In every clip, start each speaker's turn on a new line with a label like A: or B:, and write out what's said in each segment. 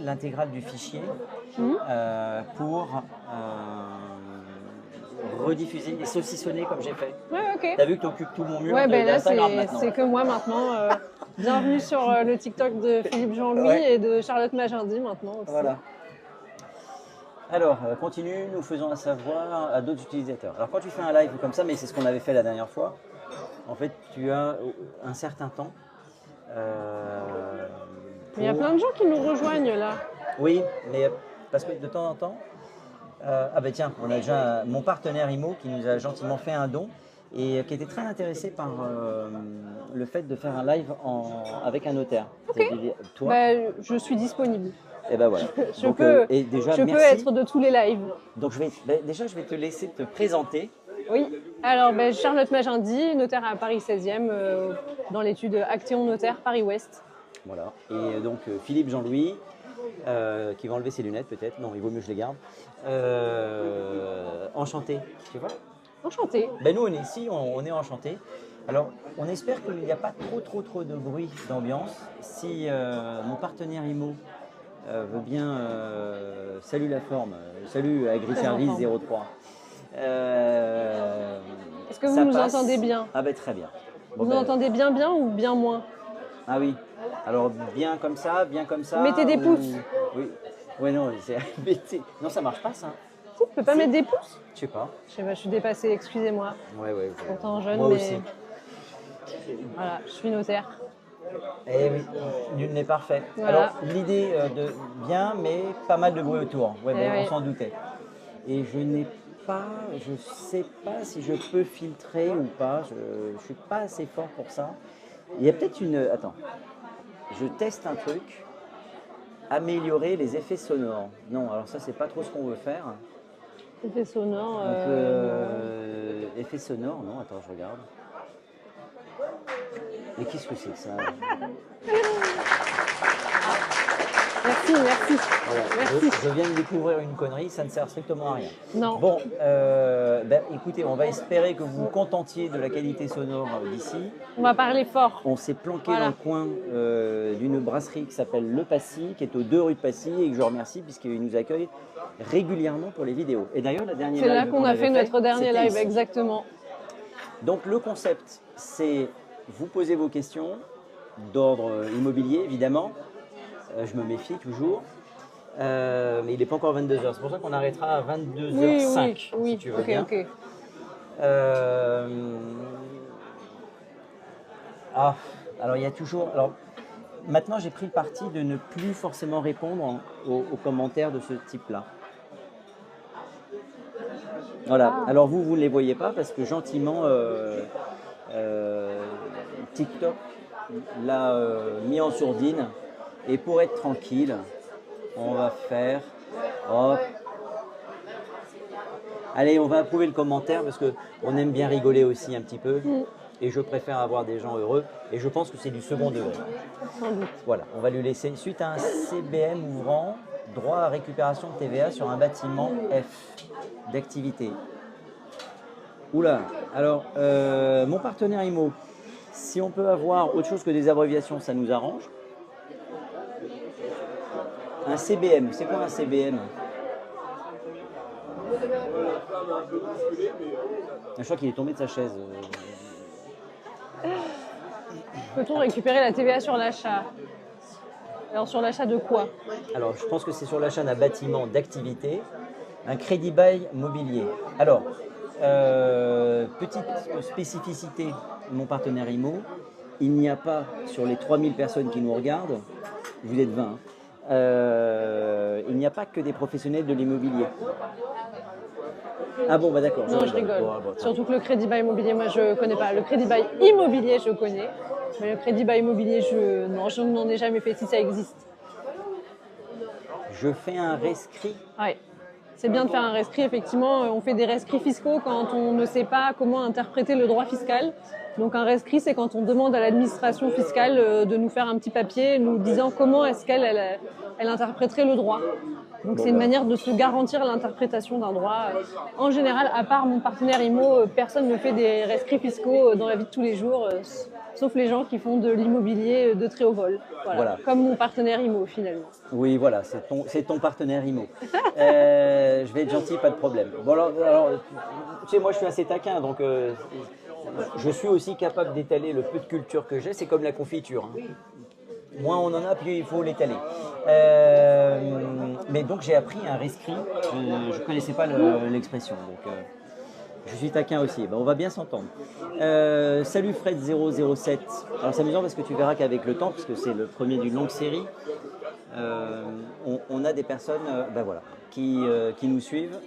A: l'intégrale du fichier pour rediffuser et saucissonner comme j'ai fait.
B: Ouais, ok.
A: T'as vu que tu occupes tout mon mur
B: Ben là,
A: d'Instagram maintenant.
B: c'est que moi maintenant. Bienvenue sur le TikTok de Philippe Jean-Louis et de Charlotte Magendie maintenant aussi.
A: Voilà. Alors, continue, nous faisons un savoir à d'autres utilisateurs. Alors, quand tu fais un live comme ça, mais c'est ce qu'on avait fait la dernière fois, en fait, tu as un certain temps.
B: Il y a plein de gens qui nous rejoignent là.
A: Oui, mais parce que de temps en temps, ah ben tiens, on a déjà mon partenaire IMO qui nous a gentiment fait un don et qui était très intéressé par le fait de faire un live avec un notaire.
B: Ok.
A: Toi,
B: je suis disponible.
A: Et ben voilà.
B: Je peux être de tous les lives.
A: Donc déjà je vais te laisser te présenter.
B: Oui. Alors Charlotte Magendie, notaire à Paris 16e, dans l'étude Actéon Notaire Paris-Ouest.
A: Voilà. Et donc Philippe Jean-Louis, qui va enlever ses lunettes peut-être. Non, il vaut mieux que je les garde. Enchanté, tu vois.
B: Enchanté.
A: Ben nous on est ici, on est enchanté. Alors on espère qu'il n'y a pas trop de bruit d'ambiance. Si mon partenaire IMO veut bien, salut la forme, salut AgriService 03.
B: Est-ce que vous nous entendez bien?
A: Ah ben très bien.
B: Vous nous entendez bien ou bien moins?
A: Ah oui, alors bien comme ça.
B: Mettez des pouces.
A: Oui. Ouais non, non ça marche pas ça.
B: Tu peux pas mettre des pouces?
A: Je sais pas.
B: Je suis dépassée, excusez-moi.
A: Ouais.
B: Pourtant jeune,
A: moi
B: mais
A: aussi.
B: Voilà, je suis notaire.
A: Eh oui, nul n'est parfait.
B: Voilà.
A: Alors l'idée de bien, mais pas mal de bruit autour. Ouais, bon, on s'en doutait. Et je sais pas si je peux filtrer ou pas. Je suis pas assez fort pour ça. Il y a peut-être Attends, je teste un truc. Améliorer les effets sonores. Non, alors ça c'est pas trop ce qu'on veut faire.
B: Effets sonores.
A: Effets sonores, non, attends, je regarde. Mais qu'est-ce que c'est que ça?
B: Merci.
A: Voilà.
B: Merci.
A: Je viens de découvrir une connerie, ça ne sert strictement à rien.
B: Non.
A: Bon, écoutez, on va espérer que vous vous contentiez de la qualité sonore d'ici.
B: On va parler fort.
A: On s'est planqué dans le coin d'une brasserie qui s'appelle Le Passy, qui est aux 2 rue de Passy, et que je remercie puisqu'il nous accueille régulièrement pour les vidéos. Et d'ailleurs, la dernière
B: live. C'est là qu'on a fait notre dernier live, ici. Exactement.
A: Donc le concept, c'est vous posez vos questions d'ordre immobilier, évidemment. Je me méfie toujours. Mais il n'est pas encore 22h. C'est pour ça qu'on arrêtera à 22h05.
B: Oui,
A: si tu veux bien.
B: Ok.
A: Alors il y a toujours. Alors, maintenant, j'ai pris le parti de ne plus forcément répondre aux commentaires de ce type-là. Voilà. Alors vous ne les voyez pas parce que gentiment, TikTok l'a mis en sourdine. Et pour être tranquille, on va faire... Hop. Allez, on va approuver le commentaire parce qu'on aime bien rigoler aussi un petit peu. Et je préfère avoir des gens heureux. Et je pense que c'est du second degré.
B: Sans doute.
A: Voilà, on va lui laisser. Suite à un CBM ouvrant, droit à récupération de TVA sur un bâtiment F d'activité. Oula, alors, mon partenaire IMO, si on peut avoir autre chose que des abréviations, ça nous arrange. Un CBM, c'est quoi un CBM? Je crois qu'il est tombé de sa chaise.
B: Peut-on récupérer la TVA sur l'achat? Alors sur l'achat de quoi?
A: Alors je pense que c'est sur l'achat d'un bâtiment d'activité, un crédit bail mobilier. Alors, petite spécificité, mon partenaire IMO, il n'y a pas sur les 3000 personnes qui nous regardent, vous êtes 20, il n'y a pas que des professionnels de l'immobilier. Ah bon, bah d'accord.
B: Non, je rigole. Surtout que le crédit bail immobilier, moi je connais pas. Le crédit bail immobilier, je connais. Mais le crédit bail immobilier, je n'en ai jamais fait si ça existe.
A: Je fais un rescrit.
B: Oui. C'est bien de faire un rescrit, effectivement. On fait des rescrits fiscaux quand on ne sait pas comment interpréter le droit fiscal. Donc un rescrit, c'est quand on demande à l'administration fiscale de nous faire un petit papier nous disant comment est-ce qu'elle interpréterait le droit. Donc c'est une manière de se garantir l'interprétation d'un droit. En général, à part mon partenaire IMO, personne ne fait des rescrits fiscaux dans la vie de tous les jours. sauf les gens qui font de l'immobilier de très haut vol. Voilà. Comme mon partenaire IMO finalement.
A: Oui, voilà, c'est ton partenaire IMO. Je vais être gentil, pas de problème. Bon, alors, tu sais, moi je suis assez taquin, donc je suis aussi capable d'étaler le peu de culture que j'ai. C'est comme la confiture. Hein. Moins on en a, plus il faut l'étaler. Mais donc j'ai appris un rescrit. Je ne connaissais pas l'expression. Donc je suis taquin aussi. Ben, on va bien s'entendre. Salut Fred007. Alors c'est amusant parce que tu verras qu'avec le temps, puisque c'est le premier d'une longue série, on a des personnes ben voilà, qui nous suivent.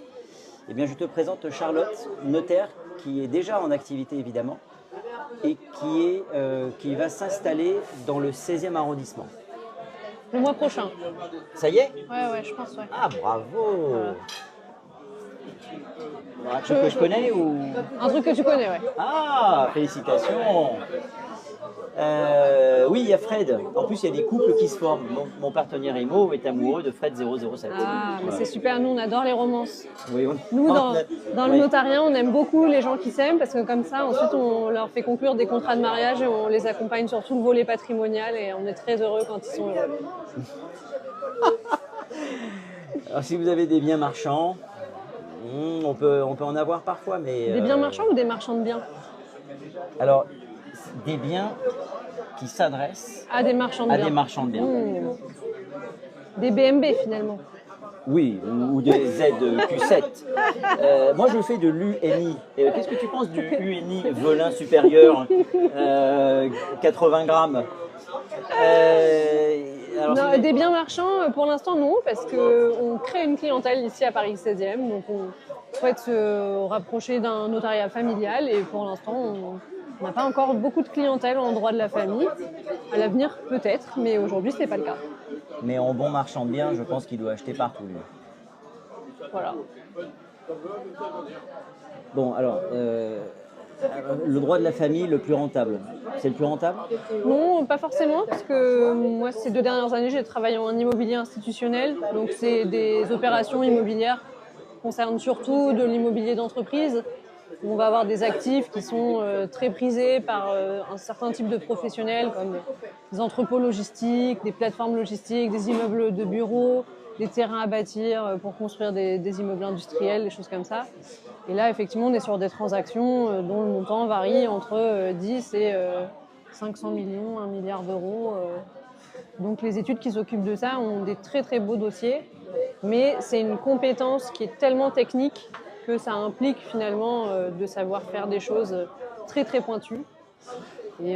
A: Eh bien, je te présente Charlotte, notaire, qui est déjà en activité évidemment et qui va s'installer dans le 16e arrondissement.
B: Le mois prochain.
A: Ça y est?
B: Ouais, je pense, ouais.
A: Ah, bravo! Un truc que je connais ou...
B: Un truc que tu connais, ouais.
A: Ah, félicitations! Oui, il y a Fred. En plus, il y a des couples qui se forment. Mon partenaire IMO est amoureux de Fred007.
B: Ah, mais c'est super. Nous, on adore les romances.
A: Oui,
B: nous, dans le notariat, on aime beaucoup les gens qui s'aiment parce que comme ça, ensuite, on leur fait conclure des contrats de mariage et on les accompagne sur tout le volet patrimonial et on est très heureux quand ils sont heureux.
A: Alors, si vous avez des biens marchands, on peut en avoir parfois, mais...
B: Des biens marchands ou des marchands de biens?
A: Alors, des biens qui s'adressent
B: à des marchands de biens. Des BMB finalement.
A: Oui, ou des ZQ7. Moi, je fais de l'UNI. Qu'est-ce que tu penses du UNI Velin supérieur 80 grammes
B: alors, non, des biens marchands, pour l'instant, non, parce qu'on crée une clientèle ici à Paris 16e. Donc, on souhaite se rapprocher d'un notariat familial et pour l'instant, on n'a pas encore beaucoup de clientèle en droit de la famille. À l'avenir, peut-être, mais aujourd'hui, ce n'est pas le cas.
A: Mais en bon marchand de biens, je pense qu'il doit acheter partout, lui.
B: Voilà.
A: Bon, alors, le droit de la famille, le plus rentable, c'est le plus rentable?
B: Non, pas forcément, parce que moi, ces 2 dernières années, j'ai travaillé en immobilier institutionnel. Donc, c'est des opérations immobilières qui concernent surtout de l'immobilier d'entreprise. On va avoir des actifs qui sont très prisés par un certain type de professionnels comme des entrepôts logistiques, des plateformes logistiques, des immeubles de bureaux, des terrains à bâtir pour construire des immeubles industriels, des choses comme ça. Et là, effectivement, on est sur des transactions dont le montant varie entre 10 et 500 millions, 1 milliard d'euros. Donc les études qui s'occupent de ça ont des très très beaux dossiers, mais c'est une compétence qui est tellement technique que ça implique finalement de savoir faire des choses très très pointues. Et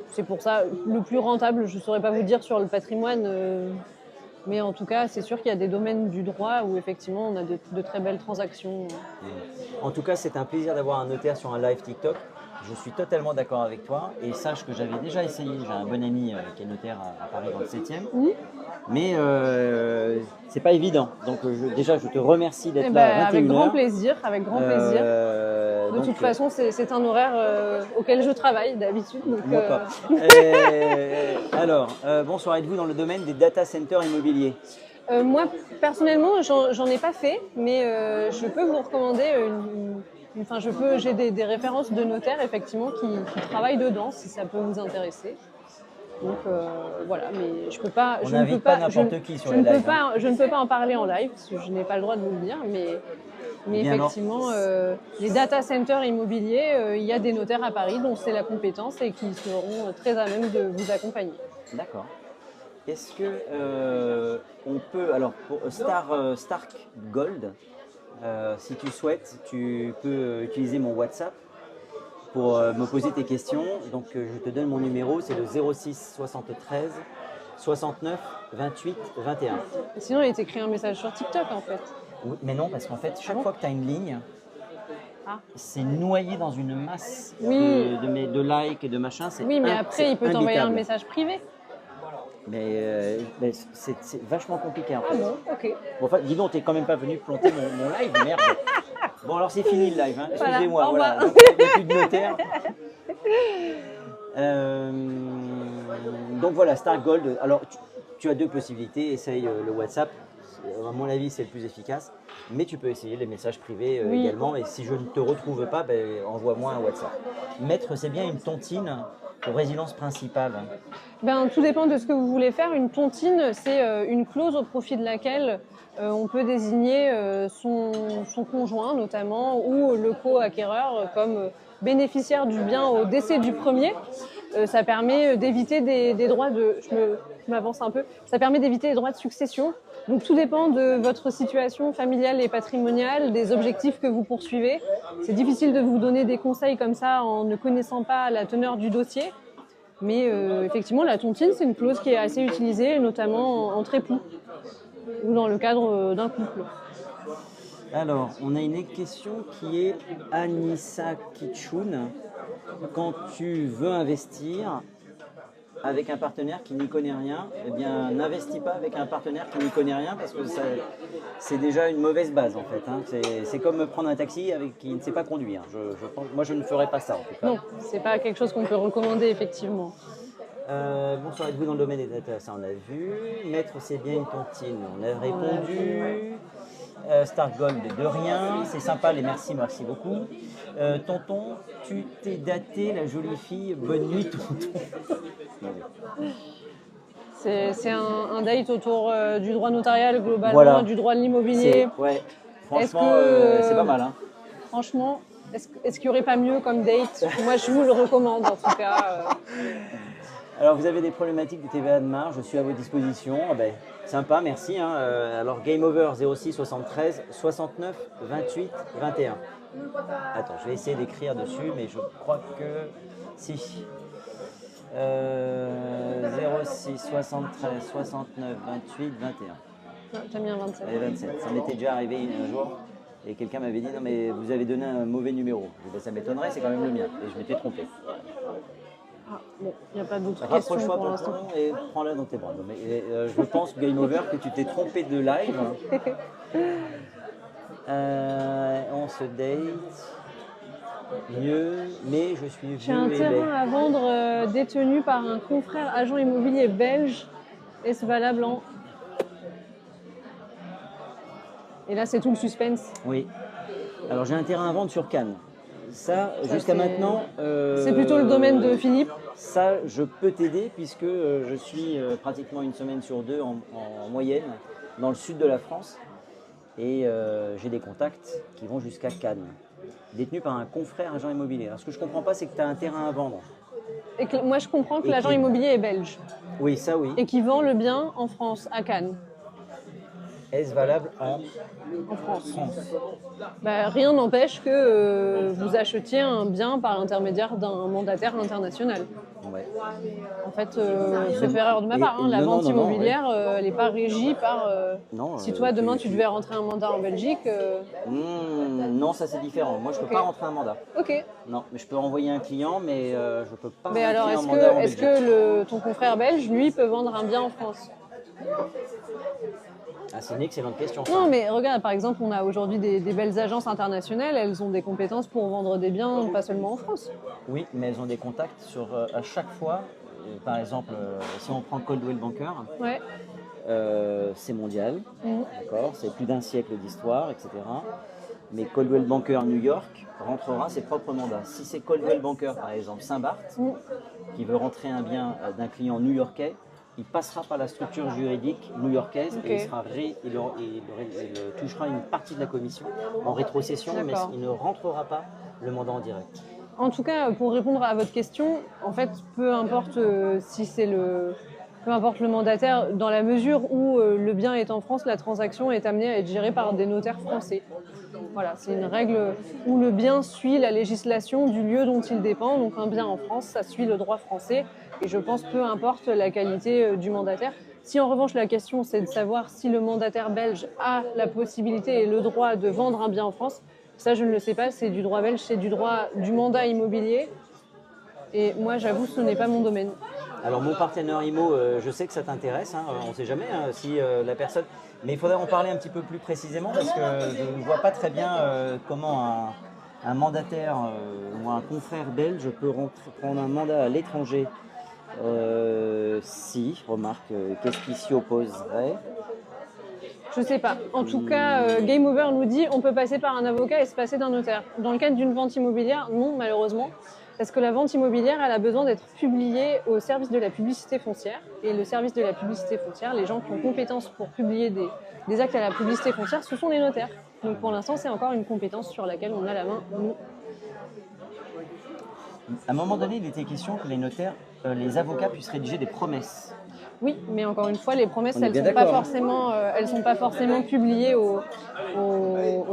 B: c'est pour ça, le plus rentable, je ne saurais pas vous dire sur le patrimoine, mais en tout cas, c'est sûr qu'il y a des domaines du droit où effectivement on a de très belles transactions.
A: En tout cas, c'est un plaisir d'avoir un notaire sur un live TikTok. Je suis totalement d'accord avec toi et sache que j'avais déjà essayé. J'ai un bon ami qui est notaire à Paris dans le 7e. Mais c'est pas évident. Donc déjà, je te remercie d'être là à 21h.
B: Avec grand plaisir, avec grand plaisir. De toute façon, c'est un horaire auquel je travaille d'habitude.
A: Alors, bonsoir, êtes-vous dans le domaine des data centers immobiliers?
B: Moi, personnellement, j'en ai pas fait, mais je peux vous recommander j'ai des références de notaires effectivement qui travaillent dedans, si ça peut vous intéresser. Donc voilà, mais je peux pas.
A: On n'invite pas n'importe qui sur les lives.
B: Je ne peux pas en parler en live parce que je n'ai pas le droit de vous le dire, mais effectivement, les data centers immobiliers, il y a des notaires à Paris dont c'est la compétence et qui seront très à même de vous accompagner.
A: D'accord. Est-ce que on peut, alors pour Stark Gold, si tu souhaites, tu peux utiliser mon WhatsApp pour me poser tes questions. Donc je te donne mon numéro, c'est le 06 73 69 28 21.
B: Sinon, il a été créé un message sur TikTok en fait.
A: Oui, mais non, parce qu'en fait, chaque fois que tu as une ligne, c'est noyé dans une masse de likes et de machins.
B: Oui, mais après, il peut t'envoyer un message privé.
A: Mais c'est vachement compliqué en fait.
B: Ah bon, ok.
A: Bon, enfin, dis donc, t'es quand même pas venu planter mon live, merde. Bon, alors c'est fini le live, hein. Excusez-moi, voilà. Donc, il n'y a plus de notaire. Donc voilà, Star Gold. Alors, tu as 2 possibilités. Essaye le WhatsApp. à mon avis, c'est le plus efficace. Mais tu peux essayer les messages privés
B: Oui.
A: également. Et si je ne te retrouve pas, envoie-moi un WhatsApp. Maître, c'est bien une tontine pour résidence principale.
B: Tout dépend de ce que vous voulez faire. Une tontine, c'est une clause au profit de laquelle on peut désigner son conjoint notamment ou le co-acquéreur comme bénéficiaire du bien au décès du premier. Ça permet d'éviter des droits de... Je m'avance un peu. Ça permet d'éviter les droits de succession. Donc tout dépend de votre situation familiale et patrimoniale, des objectifs que vous poursuivez. C'est difficile de vous donner des conseils comme ça en ne connaissant pas la teneur du dossier. Mais effectivement, la tontine, c'est une clause qui est assez utilisée, notamment entre époux ou dans le cadre d'un couple.
A: Alors, on a une question qui est Anissa Kitchoun. Quand tu veux investir avec un partenaire qui n'y connaît rien, eh bien, n'investis pas avec un partenaire qui n'y connaît rien parce que c'est déjà une mauvaise base en fait. Hein. C'est comme prendre un taxi avec qui ne sait pas conduire. Moi, je ne ferais pas ça en tout cas.
B: Non, c'est pas quelque chose qu'on peut recommander effectivement.
A: Bonsoir, êtes-vous dans le domaine des data? Ça, on a vu. Maître, c'est bien une tontine. On a répondu. Star Gold, de rien. C'est sympa, les merci beaucoup. Tonton, tu t'es daté, la jolie fille. Bonne nuit, tonton.
B: C'est un date autour du droit notarial globalement,
A: Voilà.
B: du droit de l'immobilier.
A: Ouais. Franchement, c'est pas mal. Hein.
B: Franchement, est-ce qu'il n'y aurait pas mieux comme date? Moi, je vous le recommande en tout cas.
A: Alors, vous avez des problématiques de TVA de marge, je suis à vos dispositions. Ah ben, sympa, merci. Hein. Alors, Game Over 06 73 69 28 21. Attends, je vais essayer d'écrire dessus, mais je crois que si. 06 73 69 28 21.
B: T'as mis un 27.
A: Et 27. Ça m'était déjà arrivé un jour. Et quelqu'un m'avait dit, non mais vous avez donné un mauvais numéro. Je dis, ben, ça m'étonnerait, c'est quand même le mien. Et je m'étais trompé.
B: Ah, bon, il n'y a pas d'autres questions
A: Rapproche-toi
B: pour l'instant.
A: et prends-la dans tes bras. Mais, je pense, Game Over, que tu t'es trompé de live. On se date. Mieux, mais je suis
B: J'ai un
A: vieux et laid.
B: terrain à vendre détenu par un confrère agent immobilier belge. Est-ce valable en... Et là, c'est tout le suspense.
A: Oui. Alors, j'ai un terrain à vendre sur Cannes. Ça jusqu'à maintenant...
B: c'est plutôt le domaine de Philippe.
A: Ça, je peux t'aider puisque je suis pratiquement une semaine sur deux en moyenne dans le sud de la France. Et j'ai des contacts qui vont jusqu'à Cannes, détenus par un confrère agent immobilier. Alors, ce que je ne comprends pas, c'est que tu as un terrain à vendre.
B: Et que, moi, je comprends que l'agent immobilier est belge.
A: Oui, ça oui.
B: Et qui vend le bien en France, à Cannes.
A: Est-ce valable en
B: France. Rien n'empêche que vous achetiez un bien par l'intermédiaire d'un mandataire international.
A: Ouais.
B: En fait, c'est fait erreur de ma part. La vente immobilière, elle n'est pas régie par... si toi, demain, tu devais rentrer un mandat en Belgique...
A: non, ça c'est différent. Moi, je ne peux pas rentrer un mandat.
B: Ok.
A: Non, mais je peux envoyer un client, mais je ne peux pas
B: mais
A: rentrer
B: alors,
A: un mandat en Belgique.
B: est-ce que ton confrère belge, lui, peut vendre un bien en France?
A: Ah, c'est une excellente question. Ça.
B: Non, mais regarde, par exemple, on a aujourd'hui des belles agences internationales, elles ont des compétences pour vendre des biens, pas seulement en France.
A: Oui, mais elles ont des contacts sur à chaque fois. Par exemple, si on prend Coldwell Banker,
B: ouais.
A: C'est mondial, d'accord, c'est plus d'un siècle d'histoire, etc. Mais Coldwell Banker New York rentrera ses propres mandats. Si c'est Coldwell Banker, par exemple, Saint-Barth, qui veut rentrer un bien d'un client new-yorkais, il passera par la structure juridique new-yorkaise et il touchera une partie de la commission en rétrocession, mais il ne rentrera pas le mandat en direct.
B: En tout cas, pour répondre à votre question, en fait, peu importe si c'est peu importe le mandataire, dans la mesure où le bien est en France, la transaction est amenée à être gérée par des notaires français. Voilà, c'est une règle où le bien suit la législation du lieu dont il dépend. Donc un bien en France, ça suit le droit français. Et je pense peu importe la qualité du mandataire. Si en revanche la question c'est de savoir si le mandataire belge a la possibilité et le droit de vendre un bien en France, ça je ne le sais pas, c'est du droit belge, c'est du droit du mandat immobilier. Et moi j'avoue ce n'est pas mon domaine.
A: Alors mon partenaire IMO, je sais que ça t'intéresse, hein, on ne sait jamais si la personne... Mais il faudrait en parler un petit peu plus précisément parce que je ne vois pas très bien comment un mandataire ou un confrère belge peut prendre un mandat à l'étranger. Si, remarque, qu'est-ce qui s'y opposerait?
B: Je sais pas. En tout cas, Game Over nous dit on peut passer par un avocat et se passer d'un notaire. Dans le cadre d'une vente immobilière, non, malheureusement. Parce que la vente immobilière, elle a besoin d'être publiée au service de la publicité foncière. Et le service de la publicité foncière, les gens qui ont compétence pour publier des actes à la publicité foncière, ce sont les notaires. Donc pour l'instant, c'est encore une compétence sur laquelle on a la main, nous.
A: À un moment donné, il était question que les notaires, les avocats puissent rédiger des promesses.
B: Oui, mais encore une fois, les promesses, elles sont pas forcément publiées au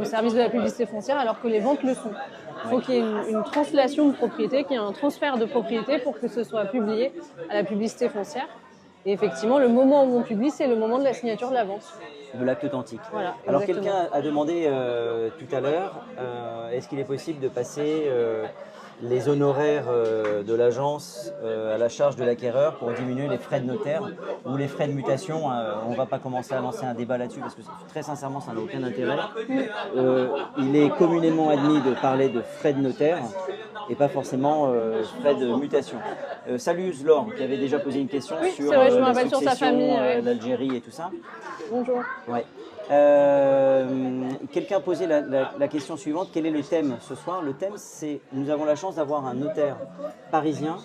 B: service de la publicité foncière, alors que les ventes le sont. Il faut qu'il y ait une translation de propriété, qu'il y ait un transfert de propriété pour que ce soit publié à la publicité foncière. Et effectivement, le moment où on publie, c'est le moment de la signature de la vente.
A: De l'acte authentique.
B: Voilà,
A: alors quelqu'un a demandé tout à l'heure, est-ce qu'il est possible de passer les honoraires de l'agence à la charge de l'acquéreur pour diminuer les frais de notaire ou les frais de mutation. On ne va pas commencer à lancer un débat là-dessus parce que très sincèrement ça n'a aucun intérêt. Il est communément admis de parler de frais de notaire et pas forcément frais de mutation. Salut Zlor qui avait déjà posé une question sur la succession d'Algérie et tout ça.
B: Bonjour.
A: Ouais. Quelqu'un posait la question suivante, quel est le thème ce soir? Le thème c'est, nous avons la chance d'avoir un notaire parisien,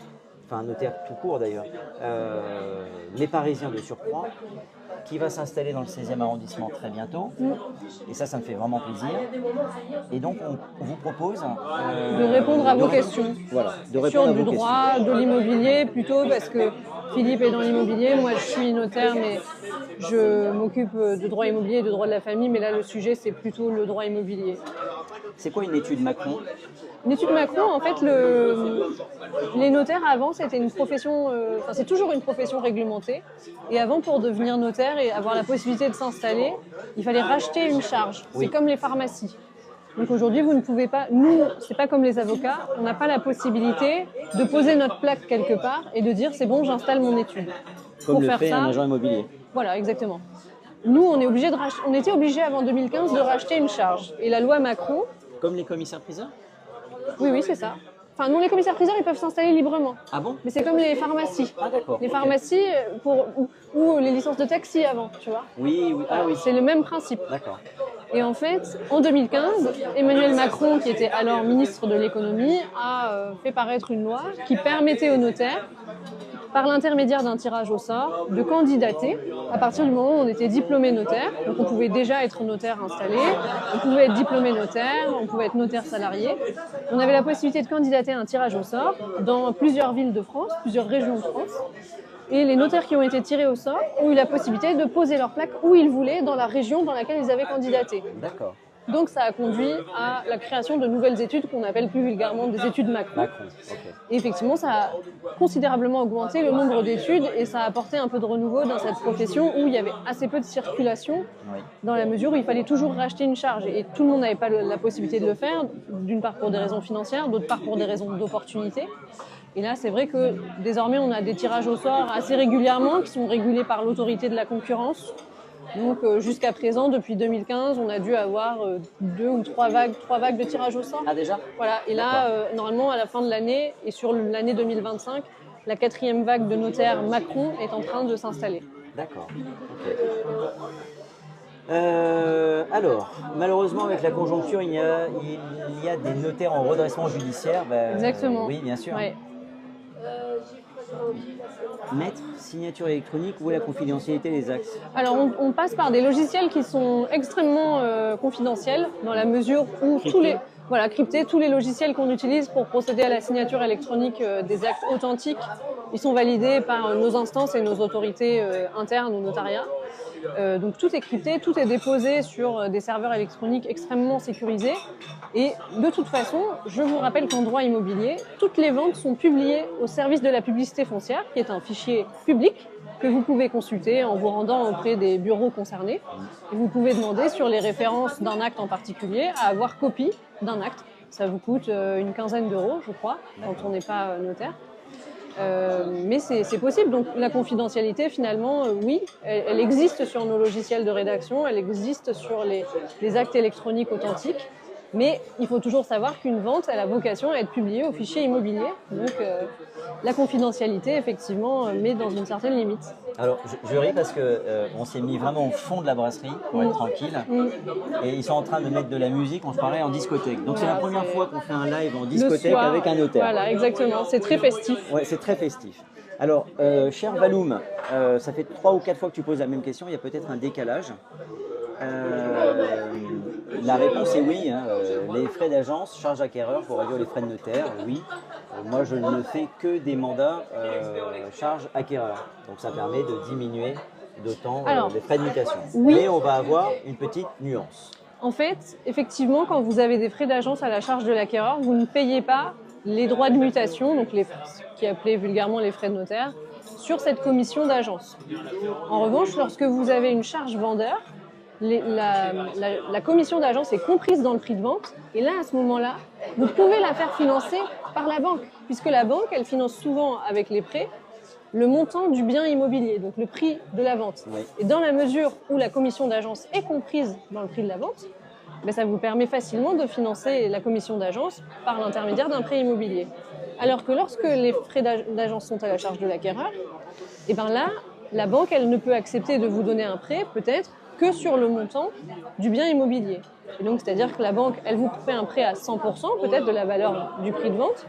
A: enfin un notaire tout court d'ailleurs, mais parisien de surcroît, qui va s'installer dans le 16e arrondissement très bientôt. Et ça me fait vraiment plaisir. Et donc, on vous propose
B: de répondre à vos questions.
A: Voilà, de répondre
B: sur
A: à vos
B: du droit,
A: questions.
B: De l'immobilier plutôt, parce que Philippe est dans l'immobilier, moi je suis notaire, mais je m'occupe de droit immobilier et de droit de la famille, mais là le sujet c'est plutôt le droit immobilier.
A: C'est quoi une étude Macron?
B: Une étude Macron, en fait, les notaires avant, c'était une profession, c'est toujours une profession réglementée. Et avant, pour devenir notaire et avoir la possibilité de s'installer, il fallait racheter une charge.
A: Oui.
B: C'est comme les pharmacies. Donc aujourd'hui, vous ne pouvez pas, nous, c'est pas comme les avocats, on n'a pas la possibilité de poser notre plaque quelque part et de dire c'est bon, j'installe mon étude.
A: Comme
B: pour
A: le
B: faire
A: fait
B: ça,
A: un agent immobilier.
B: Voilà, exactement. Nous, on était obligés avant 2015 de racheter une charge. Et la loi Macron.
A: Comme les commissaires-priseurs?
B: Oui, c'est ça. Enfin, non, les commissaires-priseurs, ils peuvent s'installer librement.
A: Ah bon?
B: Mais c'est comme les pharmacies.
A: Ah d'accord.
B: Les pharmacies ou les licences de taxi avant, tu vois.
A: Oui. Ah oui.
B: C'est le même principe.
A: D'accord.
B: Et en fait, en 2015, Emmanuel Macron, qui était alors ministre de l'économie, a fait paraître une loi qui permettait aux notaires, par l'intermédiaire d'un tirage au sort, de candidater à partir du moment où on était diplômé notaire. Donc on pouvait déjà être notaire installé, on pouvait être diplômé notaire, on pouvait être notaire salarié. On avait la possibilité de candidater à un tirage au sort dans plusieurs villes de France, plusieurs régions de France. Et les notaires qui ont été tirés au sort ont eu la possibilité de poser leur plaque où ils voulaient dans la région dans laquelle ils avaient candidaté.
A: D'accord.
B: Donc ça a conduit à la création de nouvelles études qu'on appelle plus vulgairement des études Macron.
A: Okay.
B: Et effectivement, ça a considérablement augmenté le nombre d'études et ça a apporté un peu de renouveau dans cette profession où il y avait assez peu de circulation, dans la mesure où il fallait toujours racheter une charge. Et tout le monde n'avait pas la possibilité de le faire, d'une part pour des raisons financières, d'autre part pour des raisons d'opportunité. Et là, c'est vrai que désormais, on a des tirages au sort assez régulièrement qui sont régulés par l'autorité de la concurrence. Donc jusqu'à présent, depuis 2015, on a dû avoir 2 ou 3 vagues de tirage au sort.
A: Ah déjà?
B: Voilà. Et là, normalement, à la fin de l'année et sur l'année 2025, la 4e vague de notaires Macron est en train de s'installer.
A: D'accord. Ok. Alors, malheureusement, avec la conjoncture, il y a des notaires en redressement judiciaire.
B: Exactement.
A: Oui, bien sûr.
B: Ouais.
A: Maître, signature électronique, où est la confidentialité des actes?
B: Alors, on passe par des logiciels qui sont extrêmement confidentiels, dans la mesure où cryptés, tous les logiciels qu'on utilise pour procéder à la signature électronique des actes authentiques, ils sont validés par nos instances et nos autorités internes au notariat. Donc tout est crypté, tout est déposé sur des serveurs électroniques extrêmement sécurisés. Et de toute façon, je vous rappelle qu'en droit immobilier, toutes les ventes sont publiées au service de la publicité foncière, qui est un fichier public que vous pouvez consulter en vous rendant auprès des bureaux concernés. Et vous pouvez demander sur les références d'un acte en particulier à avoir copie d'un acte. Ça vous coûte une quinzaine d'euros, je crois, quand on n'est pas notaire. Mais c'est possible. Donc la confidentialité, finalement, oui, elle existe sur nos logiciels de rédaction, elle existe sur les actes électroniques authentiques. Mais il faut toujours savoir qu'une vente, elle a vocation à être publiée au fichier immobilier. Donc la confidentialité, effectivement, met dans une certaine limite.
A: Alors, je ris parce que on s'est mis vraiment au fond de la brasserie pour être tranquille. Et ils sont en train de mettre de la musique, on se croirait en discothèque. Donc, c'est la première fois qu'on fait un live en discothèque avec un notaire.
B: Voilà, exactement. C'est très festif.
A: Ouais, c'est très festif. Alors, cher Valoum, ça fait 3 ou 4 fois que tu poses la même question. Il y a peut-être un décalage. La réponse est oui. Hein. Les frais d'agence, charges acquéreurs pour réduire les frais de notaire, oui. Moi, je ne fais que des mandats charges acquéreurs. Donc, ça permet de diminuer d'autant les frais de mutation.
B: Oui.
A: Mais on va avoir une petite nuance.
B: En fait, effectivement, quand vous avez des frais d'agence à la charge de l'acquéreur, vous ne payez pas les droits de mutation, donc ce qui est appelé vulgairement les frais de notaire, sur cette commission d'agence. En revanche, lorsque vous avez une charge vendeur, la commission d'agence est comprise dans le prix de vente, et là, à ce moment-là, vous pouvez la faire financer par la banque, puisque la banque, elle finance souvent avec les prêts le montant du bien immobilier, donc le prix de la vente.
A: Oui.
B: Et dans la mesure où la commission d'agence est comprise dans le prix de la vente, ben ça vous permet facilement de financer la commission d'agence par l'intermédiaire d'un prêt immobilier. Alors que lorsque les frais d'agence sont à la charge de l'acquéreur, et ben là, la banque, elle ne peut accepter de vous donner un prêt, peut-être, que sur le montant du bien immobilier. Et donc, c'est-à-dire que la banque, elle vous fait un prêt à 100%, peut-être de la valeur du prix de vente,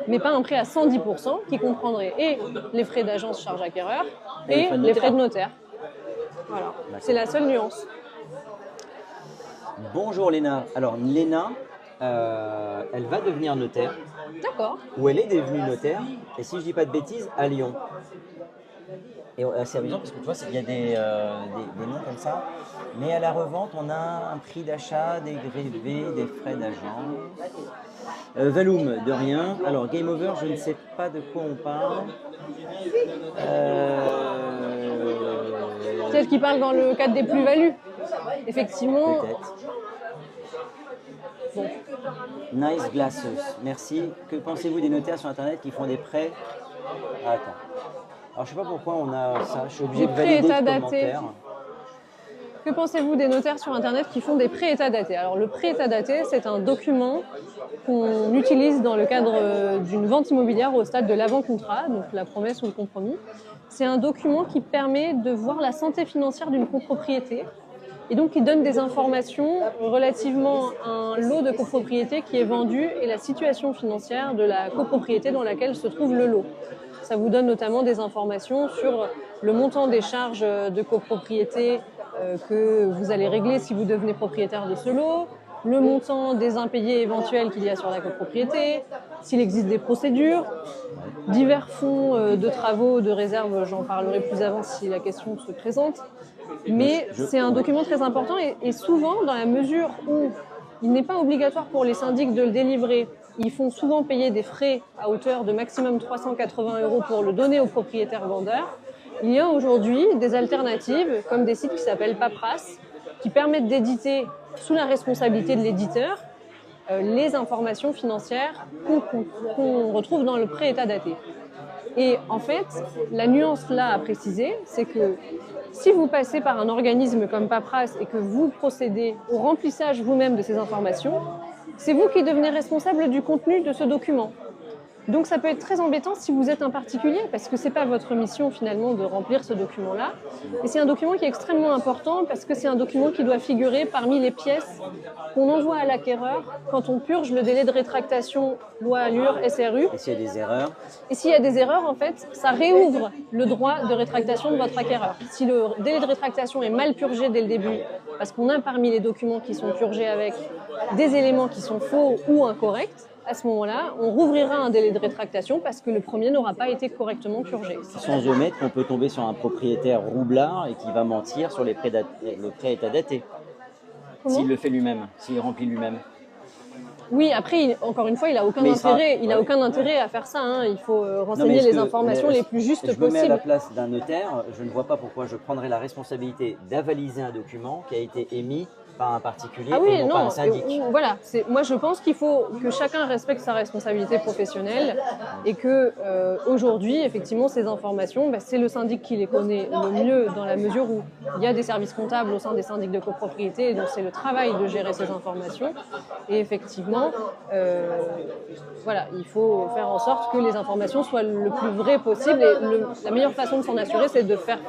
B: mais pas un prêt à 110% qui comprendrait et les frais d'agence charge acquéreur et les frais de notaire. Voilà, c'est la seule nuance.
A: Bonjour Léna. Alors Léna, elle va devenir notaire.
B: D'accord.
A: Ou elle est devenue notaire. Et si je dis pas de bêtises, à Lyon. Et c'est amusant parce que tu vois, il y a des noms comme ça. Mais à la revente, on a un prix d'achat, des grevés, des frais d'agence. Valoum, de rien. Alors Game Over, je ne sais pas de quoi on parle.
B: Peut-être qu'il parle dans le cadre des plus-values. Effectivement.
A: Peut-être.
B: Bon.
A: Nice Glasses, merci. Que pensez-vous des notaires sur Internet qui font des prêts? Ah, attends. Alors je sais pas pourquoi on a ça, je suis obligé de valider ce commentaire.
B: Que pensez-vous des notaires sur Internet qui font des prêts état datés? Alors le prêt état daté, c'est un document qu'on utilise dans le cadre d'une vente immobilière au stade de l'avant-contrat, donc la promesse ou le compromis. C'est un document qui permet de voir la santé financière d'une copropriété et donc qui donne des informations relativement à un lot de copropriété qui est vendu et la situation financière de la copropriété dans laquelle se trouve le lot. Ça vous donne notamment des informations sur le montant des charges de copropriété que vous allez régler si vous devenez propriétaire de ce lot, le montant des impayés éventuels qu'il y a sur la copropriété, s'il existe des procédures, divers fonds de travaux, de réserve, j'en parlerai plus avant si la question se présente. Mais c'est un document très important et souvent, dans la mesure où il n'est pas obligatoire pour les syndics de le délivrer, ils font souvent payer des frais à hauteur de maximum 380 € pour le donner aux propriétaires vendeurs. Il y a aujourd'hui des alternatives, comme des sites qui s'appellent Paperasse, qui permettent d'éditer, sous la responsabilité de l'éditeur, les informations financières qu'on retrouve dans le prêt état daté. Et en fait, la nuance là à préciser, c'est que si vous passez par un organisme comme Paperasse et que vous procédez au remplissage vous-même de ces informations, c'est vous qui devenez responsable du contenu de ce document. Donc ça peut être très embêtant si vous êtes un particulier, parce que ce n'est pas votre mission finalement de remplir ce document-là. Et c'est un document qui est extrêmement important, parce que c'est un document qui doit figurer parmi les pièces qu'on envoie à l'acquéreur quand on purge le délai de rétractation loi Allure SRU.
A: Et s'il y a des erreurs?
B: Et s'il y a des erreurs, en fait, ça réouvre le droit de rétractation de votre acquéreur. Si le délai de rétractation est mal purgé dès le début, parce qu'on a parmi les documents qui sont purgés avec des éléments qui sont faux ou incorrects, à ce moment-là, on rouvrira un délai de rétractation parce que le premier n'aura pas été correctement purgé.
A: Sans omettre qu'on peut tomber sur un propriétaire roublard et qui va mentir sur le prêt état daté. S'il le fait lui-même, s'il remplit lui-même.
B: Oui, après, encore une fois, il n'a aucun intérêt à faire ça. Hein. Il faut renseigner les informations les plus justes possibles.
A: Je me mets à la place d'un notaire, je ne vois pas pourquoi je prendrais la responsabilité d'avaliser un document qui a été émis pas un particulier
B: Ah oui,
A: et non pas
B: non,
A: un syndic.
B: voilà, moi je pense qu'il faut que chacun respecte sa responsabilité professionnelle et que aujourd'hui, effectivement, ces informations, c'est le syndic qui les connaît le mieux dans la mesure où il y a des services comptables au sein des syndics de copropriété et donc c'est le travail de gérer ces informations. Et effectivement, voilà, il faut faire en sorte que les informations soient le plus vraies possible et la meilleure façon de s'en assurer, c'est de faire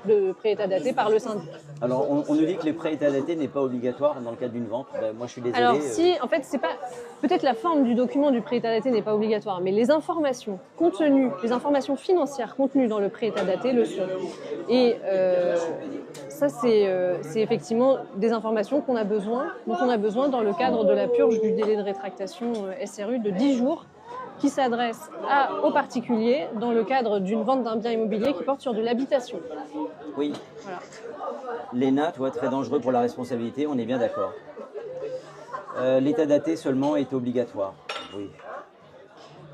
B: le pré-état daté par le syndic.
A: Alors, on nous dit que les pré-états datés n'est pas obligatoire dans le cadre d'une vente. Ben, moi, je suis désolé.
B: Alors si, en fait, c'est pas peut-être la forme du document du pré-état daté n'est pas obligatoire, mais les informations contenues, les informations financières contenues dans le pré-état daté le sont. Et ça, c'est effectivement des informations dont on a besoin dans le cadre de la purge du délai de rétractation SRU de 10 jours qui s'adresse aux particuliers dans le cadre d'une vente d'un bien immobilier qui porte sur de l'habitation.
A: Oui.
B: Voilà.
A: L'ENA, tu vois, très dangereux pour la responsabilité, on est bien d'accord. L'état daté seulement est obligatoire. Oui.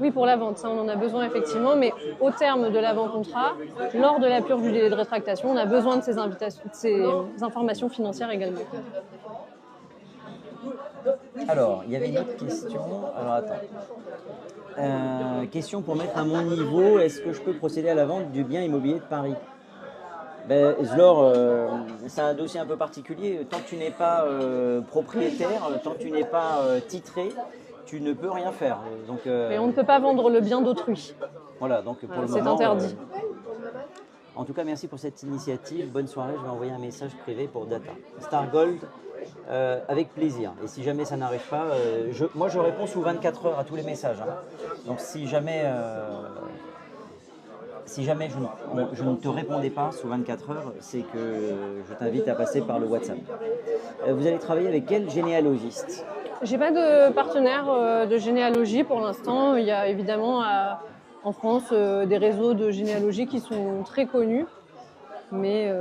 B: Oui, pour la vente, ça on en a besoin effectivement, mais au terme de l'avant-contrat, lors de la purge du délai de rétractation, on a besoin de ces informations financières également.
A: Alors, il y avait une autre question. Alors, attends. Question pour mettre à mon niveau, est-ce que je peux procéder à la vente du bien immobilier de Paris? Ben, Zlor, c'est un dossier un peu particulier. Tant que tu n'es pas propriétaire, tant que tu n'es pas titré, tu ne peux rien faire. Donc,
B: mais on ne peut pas vendre le bien d'autrui.
A: Voilà, donc pour le
B: c'est
A: moment,
B: interdit.
A: En tout cas, merci pour cette initiative. Bonne soirée, je vais envoyer un message privé pour Data. Stargold, avec plaisir. Et si jamais ça n'arrive pas, moi je réponds sous 24 heures à tous les messages. Hein. Donc si jamais je ne te répondais pas sous 24 heures, c'est que je t'invite à passer par le WhatsApp. Vous allez travailler avec quel généalogiste?
B: J'ai pas de partenaire de généalogie pour l'instant. Il y a évidemment en France des réseaux de généalogie qui sont très connus, mais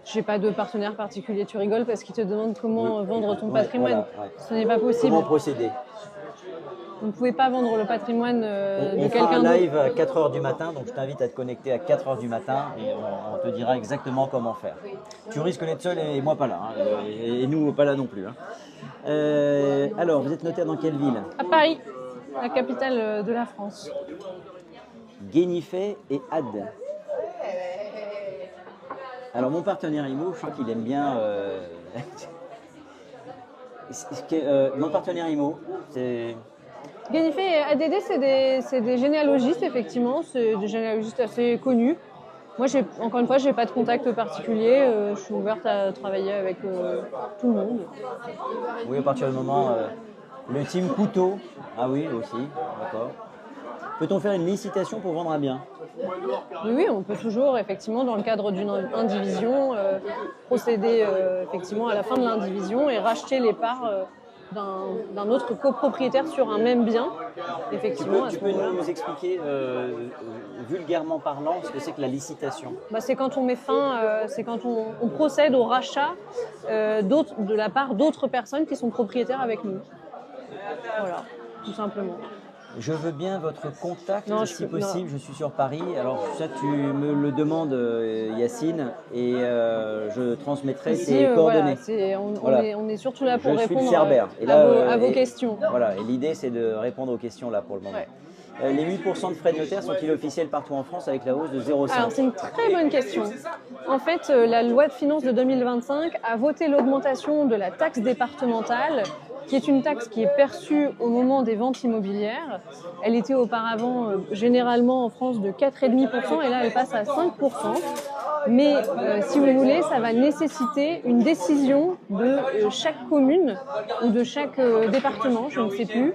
B: j'ai pas de partenaire particulier. Tu rigoles parce qu'ils te demandent comment vendre ton patrimoine.
A: Voilà, ouais.
B: Ce n'est pas possible.
A: Comment procéder?
B: Vous ne pouvez pas vendre le patrimoine de
A: on fera
B: quelqu'un
A: un
B: d'autre.
A: live à 4h du matin, donc je t'invite à te connecter à 4h du matin et on te dira exactement comment faire. Tu risques d'être seul et moi pas là, hein, et nous pas là non plus. Hein. Alors, vous êtes notaire dans quelle ville?
B: À Paris, la capitale de la France.
A: Guénifet et Agde. Alors, mon partenaire IMO, je crois qu'il aime bien... mon partenaire IMO, c'est...
B: Guénifet et ADD, c'est des généalogistes, effectivement. C'est des généalogistes assez connus. Moi, encore une fois, je n'ai pas de contact particulier. Je suis ouverte à travailler avec tout le monde.
A: Oui, à partir du moment... le team couteau. Ah oui, aussi, d'accord. Peut-on faire une licitation pour vendre un bien?
B: Oui, on peut toujours, effectivement, dans le cadre d'une indivision, procéder effectivement à la fin de l'indivision et racheter les parts d'un autre copropriétaire sur un même bien. Effectivement,
A: tu peux nous expliquer vulgairement parlant ce que c'est que la licitation?
B: C'est quand on met fin, c'est quand on procède au rachat de la part d'autres personnes qui sont propriétaires avec nous. Voilà, tout simplement.
A: Je veux bien votre contact, si possible. Je suis sur Paris. Alors ça, tu me le demandes, Yacine, et je transmettrai tes coordonnées.
B: Voilà, on est surtout là pour répondre à vos questions.
A: Voilà, et l'idée, c'est de répondre aux questions là pour le moment. Ouais. Les 8% de frais de notaire sont-ils officiels partout en France avec la hausse de 0,5?
B: Alors c'est une très bonne question. En fait, la loi de finances de 2025 a voté l'augmentation de la taxe départementale, qui est une taxe qui est perçue au moment des ventes immobilières. Elle était auparavant généralement en France de 4,5% et là elle passe à 5%. Mais si vous voulez, ça va nécessiter une décision de chaque commune ou de chaque département, je ne sais plus.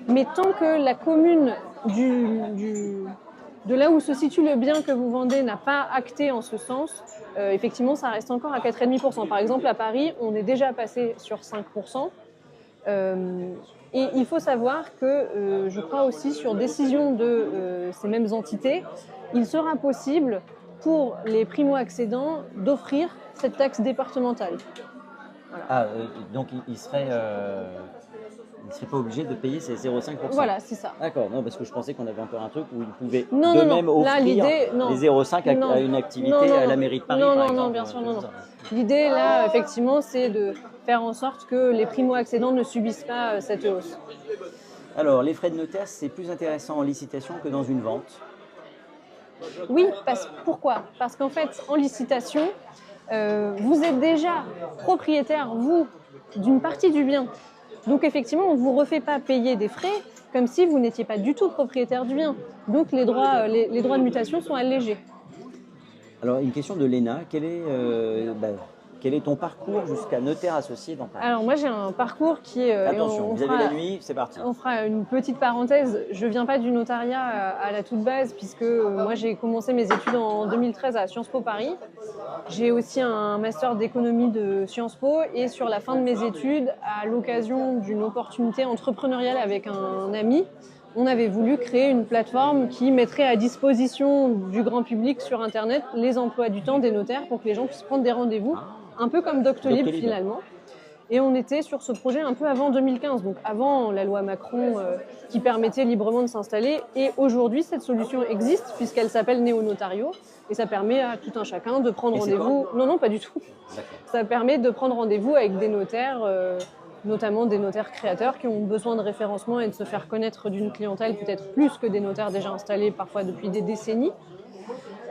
B: Mais tant que la commune de là où se situe le bien que vous vendez n'a pas acté en ce sens, effectivement ça reste encore à 4,5%. Par exemple à Paris, on est déjà passé sur 5%. Et il faut savoir que, je crois aussi sur décision de ces mêmes entités, il sera possible pour les primo-accédants d'offrir cette taxe départementale. Voilà.
A: Donc il serait... ne serait pas obligé de payer ces 0,5%.
B: Voilà, c'est ça.
A: D'accord, non, parce que je pensais qu'on avait encore un truc où ils pouvaient
B: Non,
A: de
B: non,
A: même
B: non. Là,
A: offrir
B: l'idée, non.
A: les 0,5
B: Non.
A: à une activité
B: Non, non,
A: à
B: non.
A: la mairie de Paris,
B: Non,
A: par
B: non,
A: exemple.
B: non, bien sûr, non, non. L'idée, là, effectivement, c'est de faire en sorte que les primo-accédants ne subissent pas cette hausse.
A: Alors, les frais de notaire, c'est plus intéressant en licitation que dans une vente.
B: Oui, pourquoi? Parce qu'en fait, en licitation, vous êtes déjà propriétaire, vous, d'une partie du bien. Donc effectivement, on ne vous refait pas payer des frais comme si vous n'étiez pas du tout propriétaire du bien. Donc les droits de mutation sont allégés.
A: Alors, une question de Léna. Quel est ton parcours jusqu'à notaire associé dans Paris?
B: Alors moi, j'ai un parcours qui est...
A: Attention, vous avez la nuit, c'est parti.
B: On fera une petite parenthèse. Je ne viens pas du notariat à la toute base, puisque moi, j'ai commencé mes études en 2013 à Sciences Po Paris. J'ai aussi un master d'économie de Sciences Po, et sur la fin de mes études, à l'occasion d'une opportunité entrepreneuriale avec un ami, on avait voulu créer une plateforme qui mettrait à disposition du grand public sur Internet les emplois du temps des notaires pour que les gens puissent prendre des rendez-vous, un peu comme Doctolib finalement. Et on était sur ce projet un peu avant 2015, donc avant la loi Macron qui permettait librement de s'installer. Et aujourd'hui, cette solution existe puisqu'elle s'appelle Néo-Notario, et ça permet à tout un chacun de prendre rendez-vous. Non, non, pas du tout. Ça permet de prendre rendez-vous avec des notaires, notamment des notaires créateurs qui ont besoin de référencement et de se faire connaître d'une clientèle peut-être plus que des notaires déjà installés parfois depuis des décennies.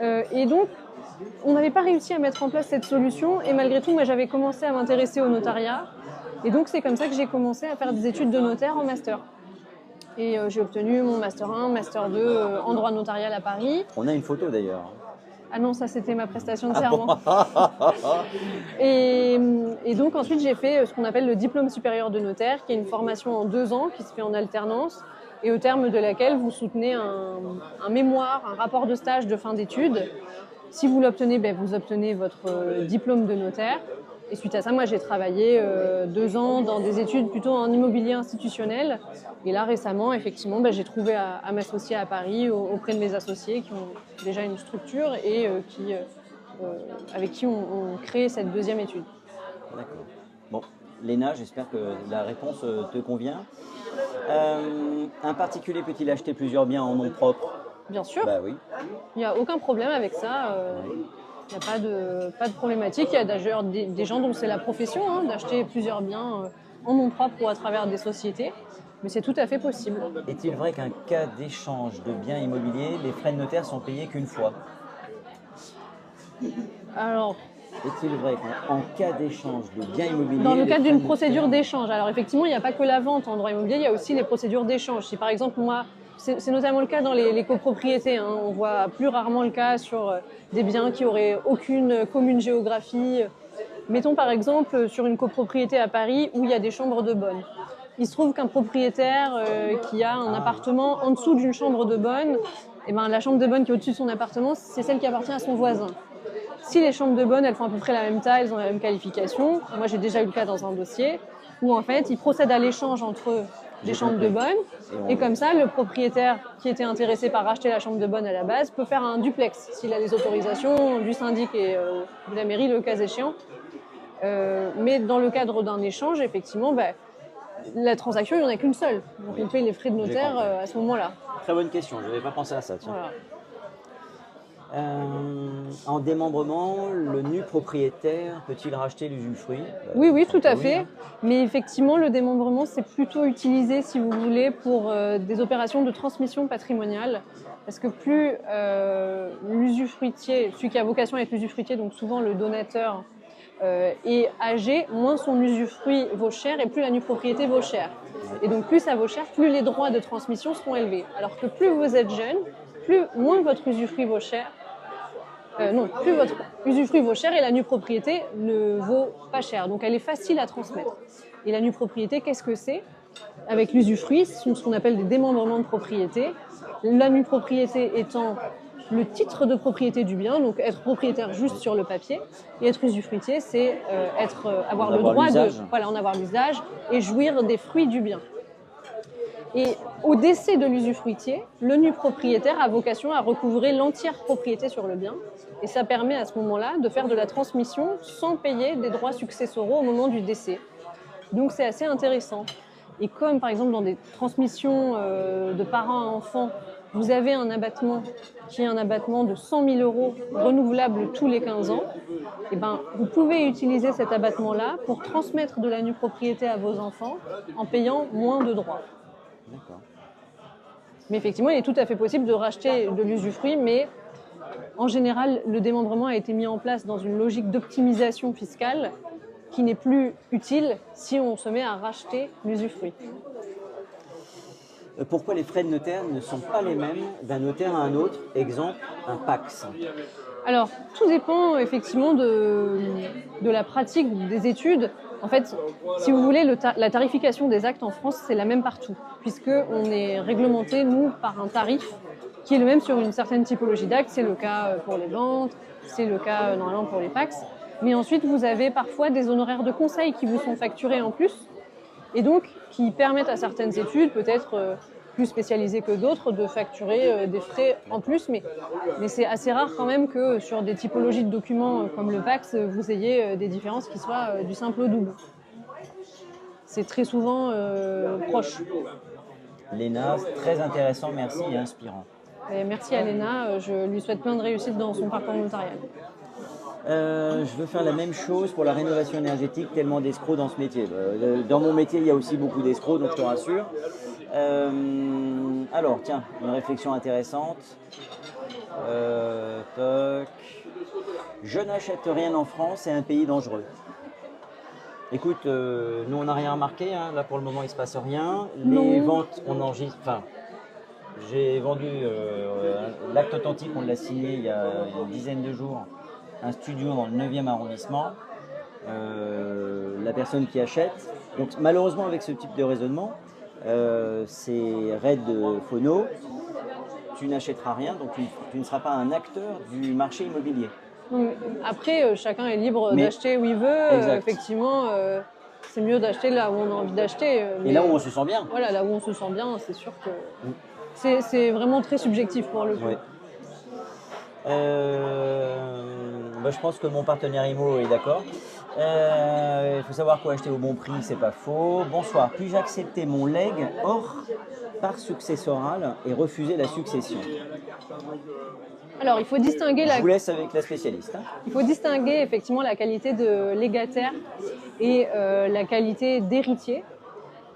B: Et donc, on n'avait pas réussi à mettre en place cette solution, et malgré tout, moi j'avais commencé à m'intéresser au notariat, et donc c'est comme ça que j'ai commencé à faire des études de notaire en master. Et j'ai obtenu mon master 1, master 2 en droit notarial à Paris.
A: On a une photo d'ailleurs.
B: Ah non, ça c'était ma prestation de serment. Et donc ensuite j'ai fait ce qu'on appelle le diplôme supérieur de notaire, qui est une formation en 2 ans qui se fait en alternance, et au terme de laquelle vous soutenez un mémoire, un rapport de stage de fin d'études. Si vous l'obtenez, vous obtenez votre diplôme de notaire. Et suite à ça, moi, j'ai travaillé 2 ans dans des études plutôt en immobilier institutionnel. Et là, récemment, effectivement, j'ai trouvé à m'associer à Paris auprès de mes associés qui ont déjà une structure et avec qui on crée cette 2e étude.
A: D'accord. Bon, Léna, j'espère que la réponse te convient. Un particulier peut-il acheter plusieurs biens en nom propre?
B: Bien sûr.
A: Bah oui.
B: Il n'y a aucun problème avec ça. Il n'y a pas de problématique. Il y a d'ailleurs des gens dont c'est la profession d'acheter plusieurs biens en nom propre ou à travers des sociétés. Mais c'est tout à fait possible.
A: Est-il vrai qu'un cas d'échange de biens immobiliers, les frais de notaire sont payés qu'une fois?
B: Alors,
A: est-il vrai qu'en cas d'échange de biens immobiliers...
B: Dans le cadre d'une procédure d'échange, alors effectivement, il n'y a pas que la vente en droit immobilier, il y a aussi les procédures d'échange. Si par exemple, moi, c'est notamment le cas dans les copropriétés, on voit plus rarement le cas sur des biens qui n'auraient aucune commune géographie. Mettons par exemple sur une copropriété à Paris où il y a des chambres de bonne. Il se trouve qu'un propriétaire qui a un appartement en dessous d'une chambre de bonne, la chambre de bonne qui est au-dessus de son appartement, c'est celle qui appartient à son voisin. Si les chambres de bonne, elles font à peu près la même taille, elles ont la même qualification, moi j'ai déjà eu le cas dans un dossier, où en fait il procède à l'échange entre des chambres de bonne, et comme ça le propriétaire qui était intéressé par racheter la chambre de bonne à la base peut faire un duplex, s'il a les autorisations du syndic et de la mairie, le cas échéant. Mais dans le cadre d'un échange, effectivement, la transaction, il n'y en a qu'une seule. Donc on paye les frais de notaire à ce moment-là.
A: Très bonne question, je n'avais pas pensé à ça. Tiens.
B: Voilà.
A: En démembrement, le nu propriétaire peut-il racheter l'usufruit?
B: Oui, tout à fait. Mais effectivement, le démembrement, c'est plutôt utilisé, si vous voulez, pour des opérations de transmission patrimoniale. Parce que plus l'usufruitier, celui qui a vocation à être l'usufruitier, donc souvent le donateur, est âgé, moins son usufruit vaut cher et plus la nue propriété vaut cher. Et donc plus ça vaut cher, plus les droits de transmission seront élevés. Alors que plus vous êtes jeune, moins votre usufruit vaut cher. Plus votre usufruit vaut cher et la nue propriété ne vaut pas cher. Donc elle est facile à transmettre. Et la nue propriété, qu'est-ce que c'est? Avec l'usufruit, ce sont ce qu'on appelle des démembrements de propriété. La nue propriété étant le titre de propriété du bien, donc être propriétaire juste sur le papier, et être usufruitier, c'est avoir le droit en avoir l'usage et jouir des fruits du bien. Et au décès de l'usufruitier, le nu propriétaire a vocation à recouvrer l'entière propriété sur le bien, et ça permet à ce moment-là de faire de la transmission sans payer des droits successoraux au moment du décès. Donc c'est assez intéressant. Et comme par exemple dans des transmissions de parents à enfants, vous avez un abattement qui est un abattement de 100 000 euros renouvelable tous les 15 ans, et ben, vous pouvez utiliser cet abattement-là pour transmettre de la nue propriété à vos enfants en payant moins de droits.
A: D'accord.
B: Mais effectivement, il est tout à fait possible de racheter de l'usufruit, mais en général, le démembrement a été mis en place dans une logique d'optimisation fiscale qui n'est plus utile si on se met à racheter l'usufruit.
A: Pourquoi les frais de notaire ne sont pas les mêmes d'un notaire à un autre? Exemple, un PAX.
B: Alors, tout dépend effectivement de la pratique des études. En fait, si vous voulez, la tarification des actes en France, c'est la même partout, puisqu'on est réglementé, nous, par un tarif qui est le même sur une certaine typologie d'actes. C'est le cas pour les ventes, c'est le cas normalement pour les PAX. Mais ensuite, vous avez parfois des honoraires de conseil qui vous sont facturés en plus, et donc qui permettent à certaines études, peut-être plus spécialisées que d'autres, de facturer des frais en plus. Mais c'est assez rare quand même que sur des typologies de documents comme le PAX, vous ayez des différences qui soient du simple au double. C'est très souvent proche.
A: Léna, très intéressant, merci et inspirant.
B: Et merci à Léna, je lui souhaite plein de réussite dans son parcours notarial.
A: Je veux faire la même chose pour la rénovation énergétique, tellement d'escrocs dans ce métier. Dans mon métier, il y a aussi beaucoup d'escrocs, donc je te rassure. Alors, tiens, une réflexion intéressante. Je n'achète rien en France, c'est un pays dangereux. Écoute, nous on n'a rien remarqué, hein. Là pour le moment il ne se passe rien. Les ventes, on enregistre. Enfin, j'ai vendu l'acte authentique, on l'a signé il y a une dizaine de jours. Un studio dans le 9e arrondissement, la personne qui achète. Donc malheureusement avec ce type de raisonnement, c'est Red Phono, tu n'achèteras rien, donc tu ne seras pas un acteur du marché immobilier.
B: Après, chacun est libre d'acheter où il veut. Effectivement, c'est mieux d'acheter là où on a envie d'acheter.
A: Et là où on se sent bien.
B: Voilà, là où on se sent bien, c'est sûr que c'est vraiment très subjectif pour le coup.
A: Ouais. Je pense que mon partenaire IMO est d'accord. Il faut savoir quoi acheter au bon prix, c'est pas faux. Bonsoir, puis-je accepter mon legs hors part successorale et refuser la succession?
B: Alors, il faut distinguer
A: Je vous laisse avec la spécialiste. Hein.
B: Il faut distinguer effectivement la qualité de légataire et la qualité d'héritier.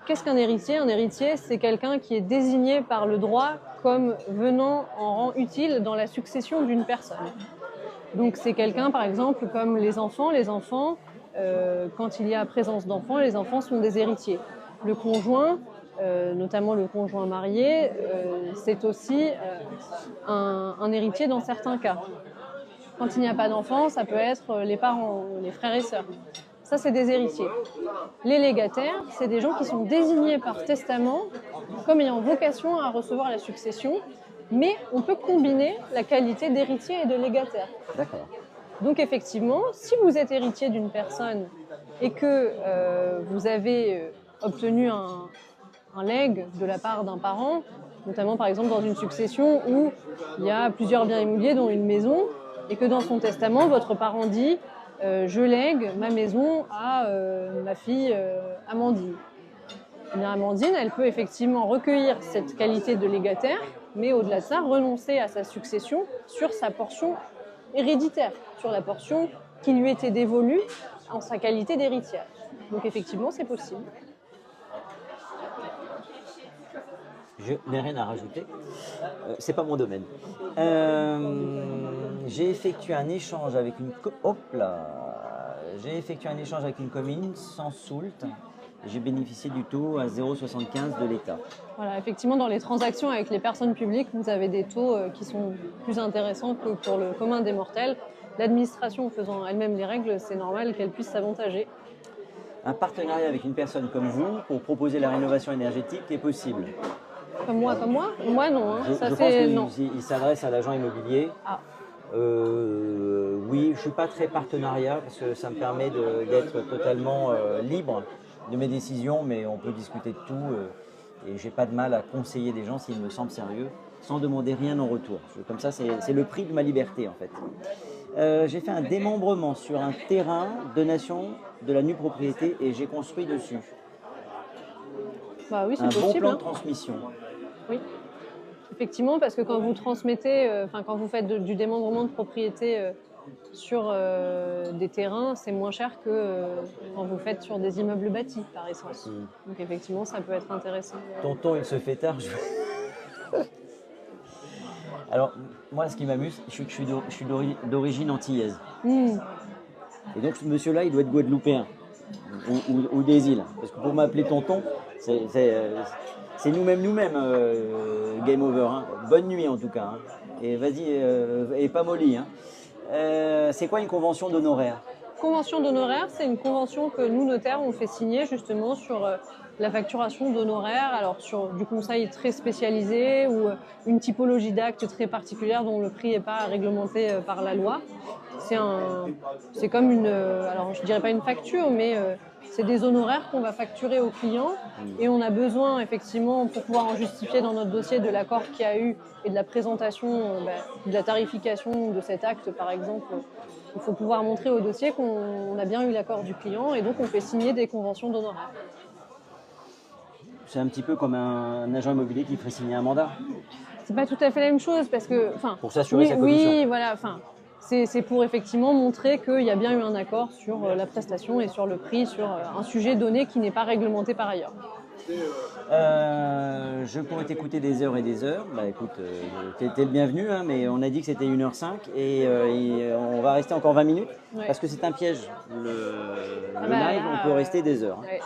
B: Qu'est-ce qu'un héritier? Un héritier, c'est quelqu'un qui est désigné par le droit comme venant en rang utile dans la succession d'une personne. Donc c'est quelqu'un, par exemple, comme les enfants. Les enfants, quand il y a présence d'enfants, les enfants sont des héritiers. Le conjoint, notamment le conjoint marié, c'est aussi un héritier dans certains cas. Quand il n'y a pas d'enfants, ça peut être les parents, les frères et sœurs. Ça, c'est des héritiers. Les légataires, c'est des gens qui sont désignés par testament comme ayant vocation à recevoir la succession, mais on peut combiner la qualité d'héritier et de légataire.
A: D'accord.
B: Donc effectivement, si vous êtes héritier d'une personne et que vous avez obtenu un legs de la part d'un parent, notamment par exemple dans une succession où il y a plusieurs biens immobiliers dont une maison, et que dans son testament, votre parent dit je lègue ma maison à ma fille Amandine. Eh bien, Amandine, elle peut effectivement recueillir cette qualité de légataire, mais au-delà de ça, renoncer à sa succession sur sa portion héréditaire, sur la portion qui lui était dévolue en sa qualité d'héritière. Donc effectivement, c'est possible.
A: Je n'ai rien à rajouter. C'est pas mon domaine. J'ai effectué un échange avec une commune sans soult. J'ai bénéficié du taux à 0,75 de l'État.
B: Voilà, effectivement, dans les transactions avec les personnes publiques, vous avez des taux qui sont plus intéressants que pour le commun des mortels. L'administration faisant elle-même les règles, c'est normal qu'elle puisse s'avantager.
A: Un partenariat avec une personne comme vous pour proposer la rénovation énergétique est possible.
B: Comme moi? Moi, non. Hein.
A: Je pense qu'il s'adresse à l'agent immobilier. Ah. Oui, je ne suis pas très partenariat parce que ça me permet d'être totalement libre de mes décisions, mais on peut discuter de tout et j'ai pas de mal à conseiller des gens s'ils me semblent sérieux, sans demander rien en retour. Comme ça, c'est le prix de ma liberté en fait. J'ai fait un démembrement sur un terrain, donation de la nue propriété, et j'ai construit dessus.
B: Bah oui, c'est
A: un bon
B: possible.
A: plan de transmission.
B: Oui, effectivement, parce que quand vous transmettez, quand vous faites du démembrement de propriété sur des terrains, c'est moins cher que quand vous faites sur des immeubles bâtis, par essence. Donc effectivement, ça peut être intéressant.
A: Tonton, il se fait tard. Alors, moi, ce qui m'amuse, je suis d'origine antillaise. Et donc, ce monsieur-là, il doit être guadeloupéen ou des îles. Parce que pour m'appeler tonton, c'est nous-mêmes, game over. Hein. Bonne nuit, en tout cas. Hein. Et vas-y, et pas molly. Hein. C'est quoi une convention d'honoraires?
B: Convention d'honoraires, c'est une convention que nous, notaires, on fait signer justement sur la facturation d'honoraires, alors sur du conseil très spécialisé ou une typologie d'actes très particulière dont le prix n'est pas réglementé par la loi. C'est comme une, alors je dirais pas une facture, mais c'est des honoraires qu'on va facturer aux clients et on a besoin effectivement pour pouvoir en justifier dans notre dossier de l'accord qu'il y a eu et de la présentation, de la tarification de cet acte par exemple. Il faut pouvoir montrer au dossier qu'on a bien eu l'accord du client et donc on fait signer des conventions d'honoraires.
A: C'est un petit peu comme un agent immobilier qui ferait signer un mandat.
B: C'est pas tout à fait la même chose parce que,
A: pour s'assurer sa commission.
B: Oui, voilà, c'est pour effectivement montrer qu'il y a bien eu un accord sur la prestation et sur le prix, sur un sujet donné qui n'est pas réglementé par ailleurs.
A: Je pourrais t'écouter des heures et des heures. Bah écoute, t'es le bienvenu, hein, mais on a dit que c'était 1h05 et on va rester encore 20 minutes parce que c'est un piège. Le live, on peut rester des heures. Hein. Ouais.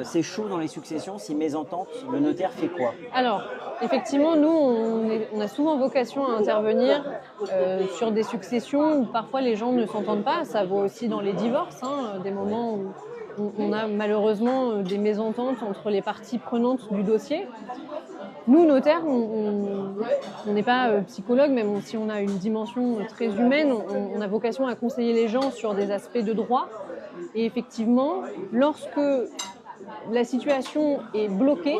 A: C'est chaud dans les successions, si mésentente, le notaire fait quoi?
B: Alors, effectivement, nous, on a souvent vocation à intervenir sur des successions où parfois les gens ne s'entendent pas. Ça vaut aussi dans les divorces, hein, des moments où on a malheureusement des mésententes entre les parties prenantes du dossier. Nous, notaires, on n'est pas psychologue, même si on a une dimension très humaine, on a vocation à conseiller les gens sur des aspects de droit. Et effectivement, lorsque la situation est bloquée,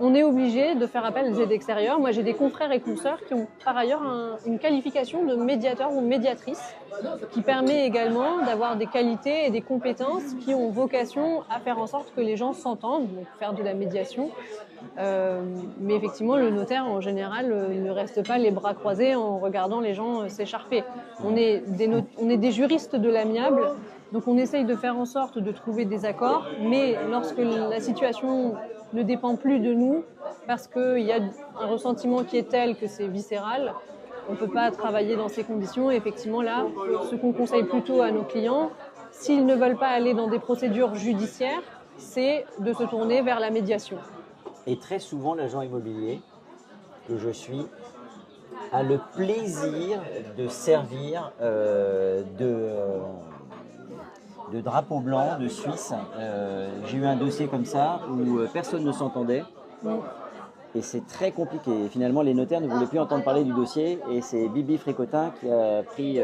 B: on est obligé de faire appel à des aides extérieures. Moi, j'ai des confrères et consoeurs qui ont par ailleurs une qualification de médiateur ou médiatrice qui permet également d'avoir des qualités et des compétences qui ont vocation à faire en sorte que les gens s'entendent, donc faire de la médiation. Mais effectivement, le notaire, en général, ne reste pas les bras croisés en regardant les gens s'écharper. On est des juristes de l'amiable, donc on essaye de faire en sorte de trouver des accords, mais lorsque la situation ne dépend plus de nous, parce qu'il y a un ressentiment qui est tel que c'est viscéral, on ne peut pas travailler dans ces conditions. Et effectivement, là, ce qu'on conseille plutôt à nos clients, s'ils ne veulent pas aller dans des procédures judiciaires, c'est de se tourner vers la médiation.
A: Et très souvent, l'agent immobilier que je suis a le plaisir de servir de drapeau blanc de Suisse. J'ai eu un dossier comme ça où personne ne s'entendait. Et c'est très compliqué. Et finalement, les notaires ne voulaient plus entendre parler du dossier. Et c'est Bibi Frécotin qui a pris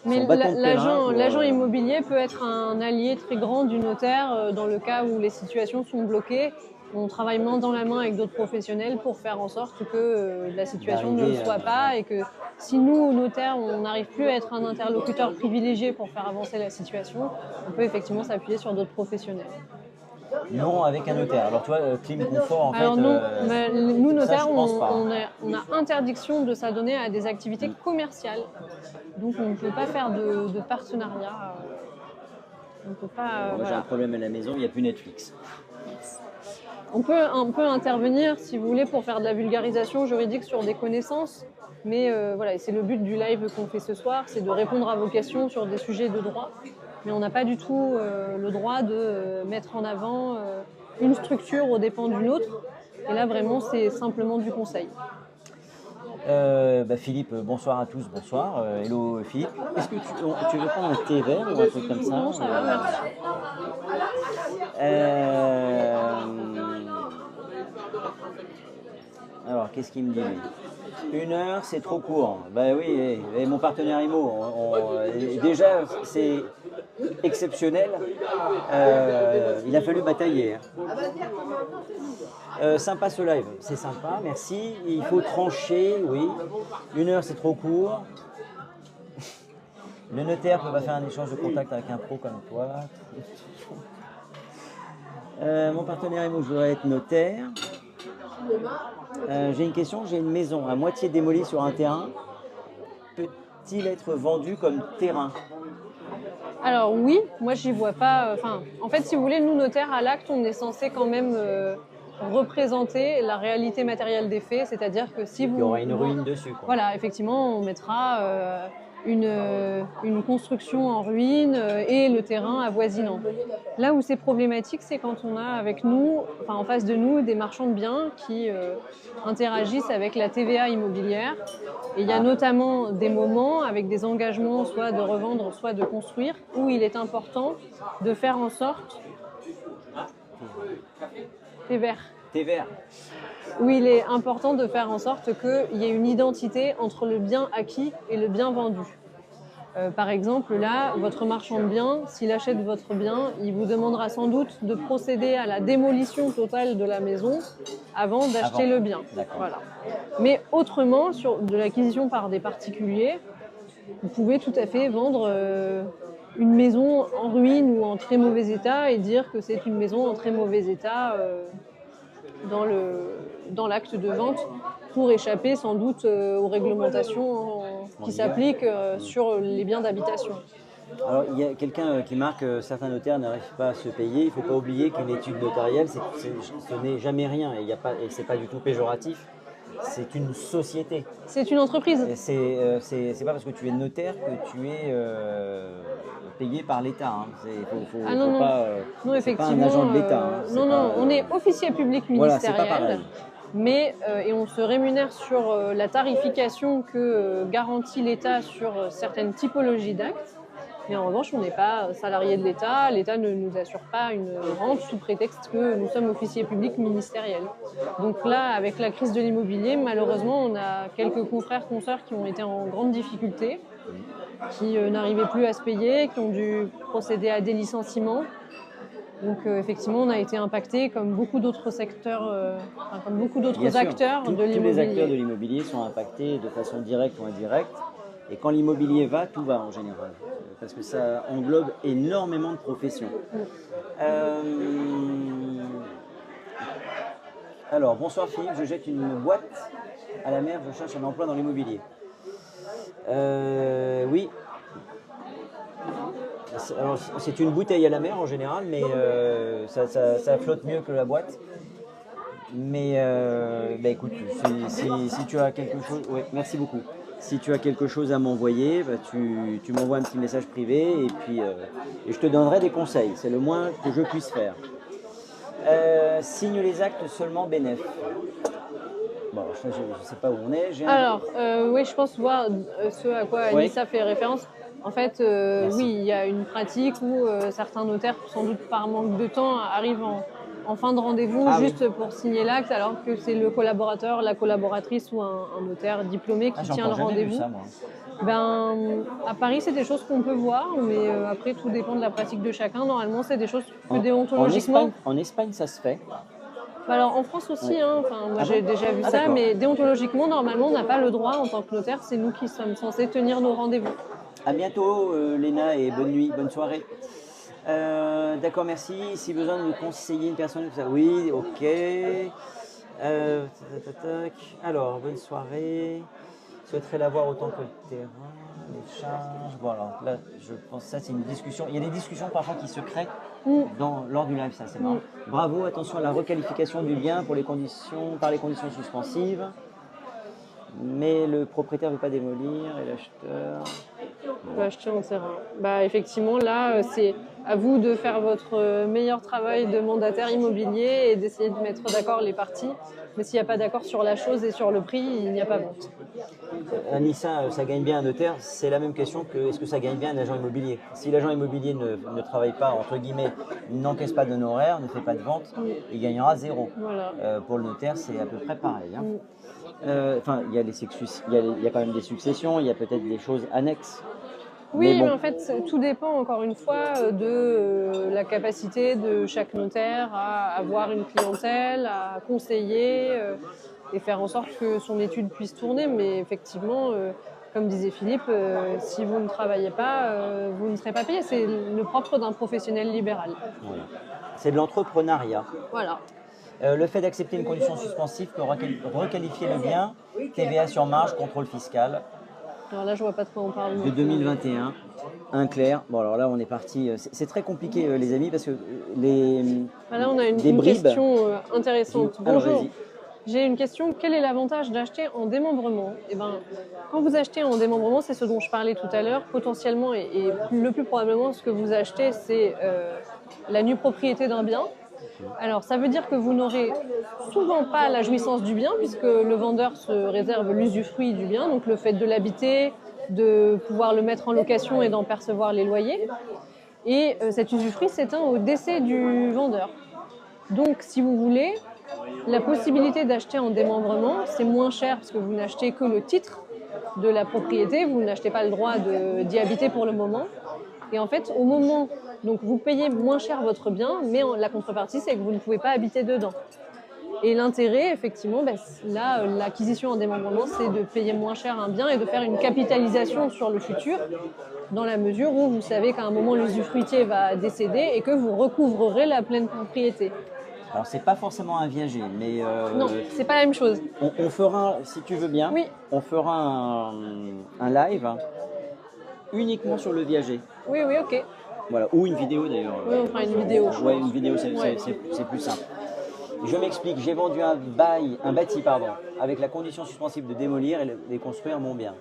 B: mais l'agent immobilier peut être un allié très grand du notaire dans le cas où les situations sont bloquées. On travaille main dans la main avec d'autres professionnels pour faire en sorte que la situation ne le soit pas et que si nous, notaires, on n'arrive plus à être un interlocuteur privilégié pour faire avancer la situation, on peut effectivement s'appuyer sur d'autres professionnels.
A: Non, avec un notaire. Alors toi, Clim Confort, en
B: alors
A: fait...
B: non, nous, notaires,
A: ça,
B: on a interdiction de s'adonner à des activités commerciales. Donc on ne peut pas faire de partenariat. On peut pas...
A: Moi, j'ai un problème à la maison, il n'y a plus Netflix.
B: On peut intervenir, si vous voulez, pour faire de la vulgarisation juridique sur des connaissances. Mais voilà, c'est le but du live qu'on fait ce soir, c'est de répondre à vos questions sur des sujets de droit. Mais on n'a pas du tout le droit de mettre en avant une structure aux dépens d'une autre. Et là, vraiment, c'est simplement du conseil.
A: Philippe, bonsoir à tous, bonsoir. Hello Philippe. Est-ce que tu veux prendre un thé vert ou un truc comme ça?
B: Non, ça va, merci.
A: Alors, qu'est-ce qu'il me dit? 1 heure, c'est trop court. Ben oui, et mon partenaire IMO, déjà, c'est exceptionnel. Il a fallu batailler. Sympa ce live, c'est sympa, merci. Il faut trancher, oui. 1 heure, c'est trop court. Le notaire peut pas faire un échange de contact avec un pro comme toi. Mon partenaire et moi, je voudrais être notaire. J'ai une question, j'ai une maison à moitié démolie sur un terrain. Peut-il être vendu comme terrain?
B: Alors oui, moi j'y vois pas. En fait, si vous voulez, nous notaires à l'acte, on est censé quand même représenter la réalité matérielle des faits, c'est-à-dire que si vous,
A: Il y aura une ruine dessus, quoi.
B: Voilà, effectivement, on mettra une construction en ruine et le terrain avoisinant. Là où c'est problématique, c'est quand on a avec nous, enfin en face de nous, des marchands de biens qui interagissent avec la TVA immobilière. Et il y a notamment des moments avec des engagements, soit de revendre, soit de construire, où il est important de faire en sorte. Thé vert.
A: Thé vert.
B: Où il est important de faire en sorte qu'il y ait une identité entre le bien acquis et le bien vendu. Par exemple, là, votre marchand de biens, s'il achète votre bien, il vous demandera sans doute de procéder à la démolition totale de la maison avant d'acheter le bien. Voilà. Mais autrement, sur de l'acquisition par des particuliers, vous pouvez tout à fait vendre une maison en ruine ou en très mauvais état et dire que c'est une maison en très mauvais état dans l'acte de vente pour échapper sans doute aux réglementations qui s'appliquent sur les biens d'habitation.
A: Alors, il y a quelqu'un qui marque que certains notaires n'arrivent pas à se payer. Il ne faut pas oublier qu'une étude notariale, ce n'est jamais rien et ce n'est pas du tout péjoratif. C'est une société.
B: C'est une entreprise.
A: C'est pas parce que tu es notaire que tu es payé par l'État.
B: Non,
A: c'est pas un agent de l'État.
B: On est officier public ministériel.
A: Voilà, c'est pas pareil.
B: Mais et on se rémunère sur la tarification que garantit l'État sur certaines typologies d'actes. Mais en revanche, on n'est pas salarié de l'État. L'État ne nous assure pas une rente sous prétexte que nous sommes officiers publics ministériels. Donc là, avec la crise de l'immobilier, malheureusement, on a quelques confrères, consoeurs qui ont été en grande difficulté, qui n'arrivaient plus à se payer, qui ont dû procéder à des licenciements. Donc effectivement, on a été impacté comme beaucoup d'autres secteurs, comme beaucoup d'autres acteurs de l'immobilier.
A: Tous les acteurs de l'immobilier sont impactés de façon directe ou indirecte. Et quand l'immobilier va, tout va en général. Parce que ça englobe énormément de professions. Alors, bonsoir Philippe, je jette une boîte à la mer, je cherche un emploi dans l'immobilier. Oui. Alors, c'est une bouteille à la mer en général, mais ça flotte mieux que la boîte. Mais écoute, si tu as quelque chose... Oui, merci beaucoup. Si tu as quelque chose à m'envoyer, tu m'envoies un petit message privé et puis et je te donnerai des conseils. C'est le moins que je puisse faire. Signe les actes seulement bénéf. Bon, je ne sais pas où on est.
B: Alors, oui, je pense voir ce à quoi Anissa fait référence. En fait, oui, il y a une pratique où certains notaires, sans doute par manque de temps, arrivent en fin de rendez-vous juste pour signer l'acte, alors que c'est le collaborateur, la collaboratrice ou un notaire diplômé qui tient le rendez-vous.
A: Ça, moi.
B: À Paris, c'est des choses qu'on peut voir, mais après, tout dépend de la pratique de chacun. Normalement, c'est des choses que déontologiquement...
A: En Espagne, ça se fait.
B: Alors, en France aussi, moi j'ai déjà vu ça, mais déontologiquement, normalement, on n'a pas le droit en tant que notaire. C'est nous qui sommes censés tenir nos rendez-vous.
A: À bientôt, Léna, et bonne nuit, bonne soirée. D'accord, merci. Si besoin de conseiller une personne, oui, ok. Alors, bonne soirée. Je souhaiterais l'avoir autant que le terrain, les charges. Bon, alors là, je pense que ça, c'est une discussion. Il y a des discussions parfois qui se créent lors du live, ça, c'est marrant. Bravo, attention à la requalification du bien par les conditions suspensives. Mais le propriétaire ne veut pas démolir et l'acheteur...
B: L'acheteur en terrain. Effectivement, là, c'est à vous de faire votre meilleur travail de mandataire immobilier et d'essayer de mettre d'accord les parties. Mais s'il n'y a pas d'accord sur la chose et sur le prix, il n'y a pas vente.
A: Anissa, ça gagne bien un notaire, c'est la même question que est-ce que ça gagne bien un agent immobilier? Si l'agent immobilier ne travaille pas, entre guillemets, n'encaisse pas d'honoraires, ne fait pas de vente, il gagnera zéro. Voilà. Pour le notaire, c'est à peu près pareil. Il y a quand même des successions, il y a peut-être des choses annexes.
B: Oui, mais en fait, tout dépend encore une fois de la capacité de chaque notaire à avoir une clientèle, à conseiller et faire en sorte que son étude puisse tourner. Mais effectivement, comme disait Philippe, si vous ne travaillez pas, vous ne serez pas payé. C'est le propre d'un professionnel libéral.
A: Voilà. C'est de l'entrepreneuriat.
B: Voilà.
A: Le fait d'accepter une condition suspensive peut requalifier le bien, TVA sur marge, contrôle fiscal.
B: Alors là, je vois pas de quoi on parle.
A: De 2021, un clair. Bon, alors là, on est parti. C'est très compliqué, les amis, parce que
B: Là, on a une question intéressante. Bonjour. J'ai une question. Quel est l'avantage d'acheter en démembrement? Eh ben, quand vous achetez en démembrement, c'est ce dont je parlais tout à l'heure. Potentiellement, et le plus probablement, ce que vous achetez, c'est la nue propriété d'un bien. Alors, ça veut dire que vous n'aurez souvent pas la jouissance du bien, puisque le vendeur se réserve l'usufruit du bien, donc le fait de l'habiter, de pouvoir le mettre en location et d'en percevoir les loyers. Et cet usufruit s'éteint au décès du vendeur. Donc, si vous voulez, la possibilité d'acheter en démembrement, c'est moins cher, parce que vous n'achetez que le titre de la propriété, vous n'achetez pas le droit d'y habiter pour le moment. Et en fait, au moment, donc vous payez moins cher votre bien, mais la contrepartie, c'est que vous ne pouvez pas habiter dedans. Et l'intérêt, effectivement, là, l'acquisition en démembrement, c'est de payer moins cher un bien et de faire une capitalisation sur le futur, dans la mesure où vous savez qu'à un moment, l'usufruitier va décéder et que vous recouvrerez la pleine propriété.
A: Alors, c'est pas forcément un viager, mais...
B: non, c'est pas la même chose.
A: On fera, si tu veux bien,
B: oui.
A: On fera un live uniquement sur le viager.
B: Oui, ok.
A: Voilà, ou une vidéo d'ailleurs.
B: Oui, on fera une vidéo.
A: Ouais, une vidéo, c'est plus simple. Je m'explique, j'ai vendu un bâti, avec la condition suspensive de démolir et construire mon bien.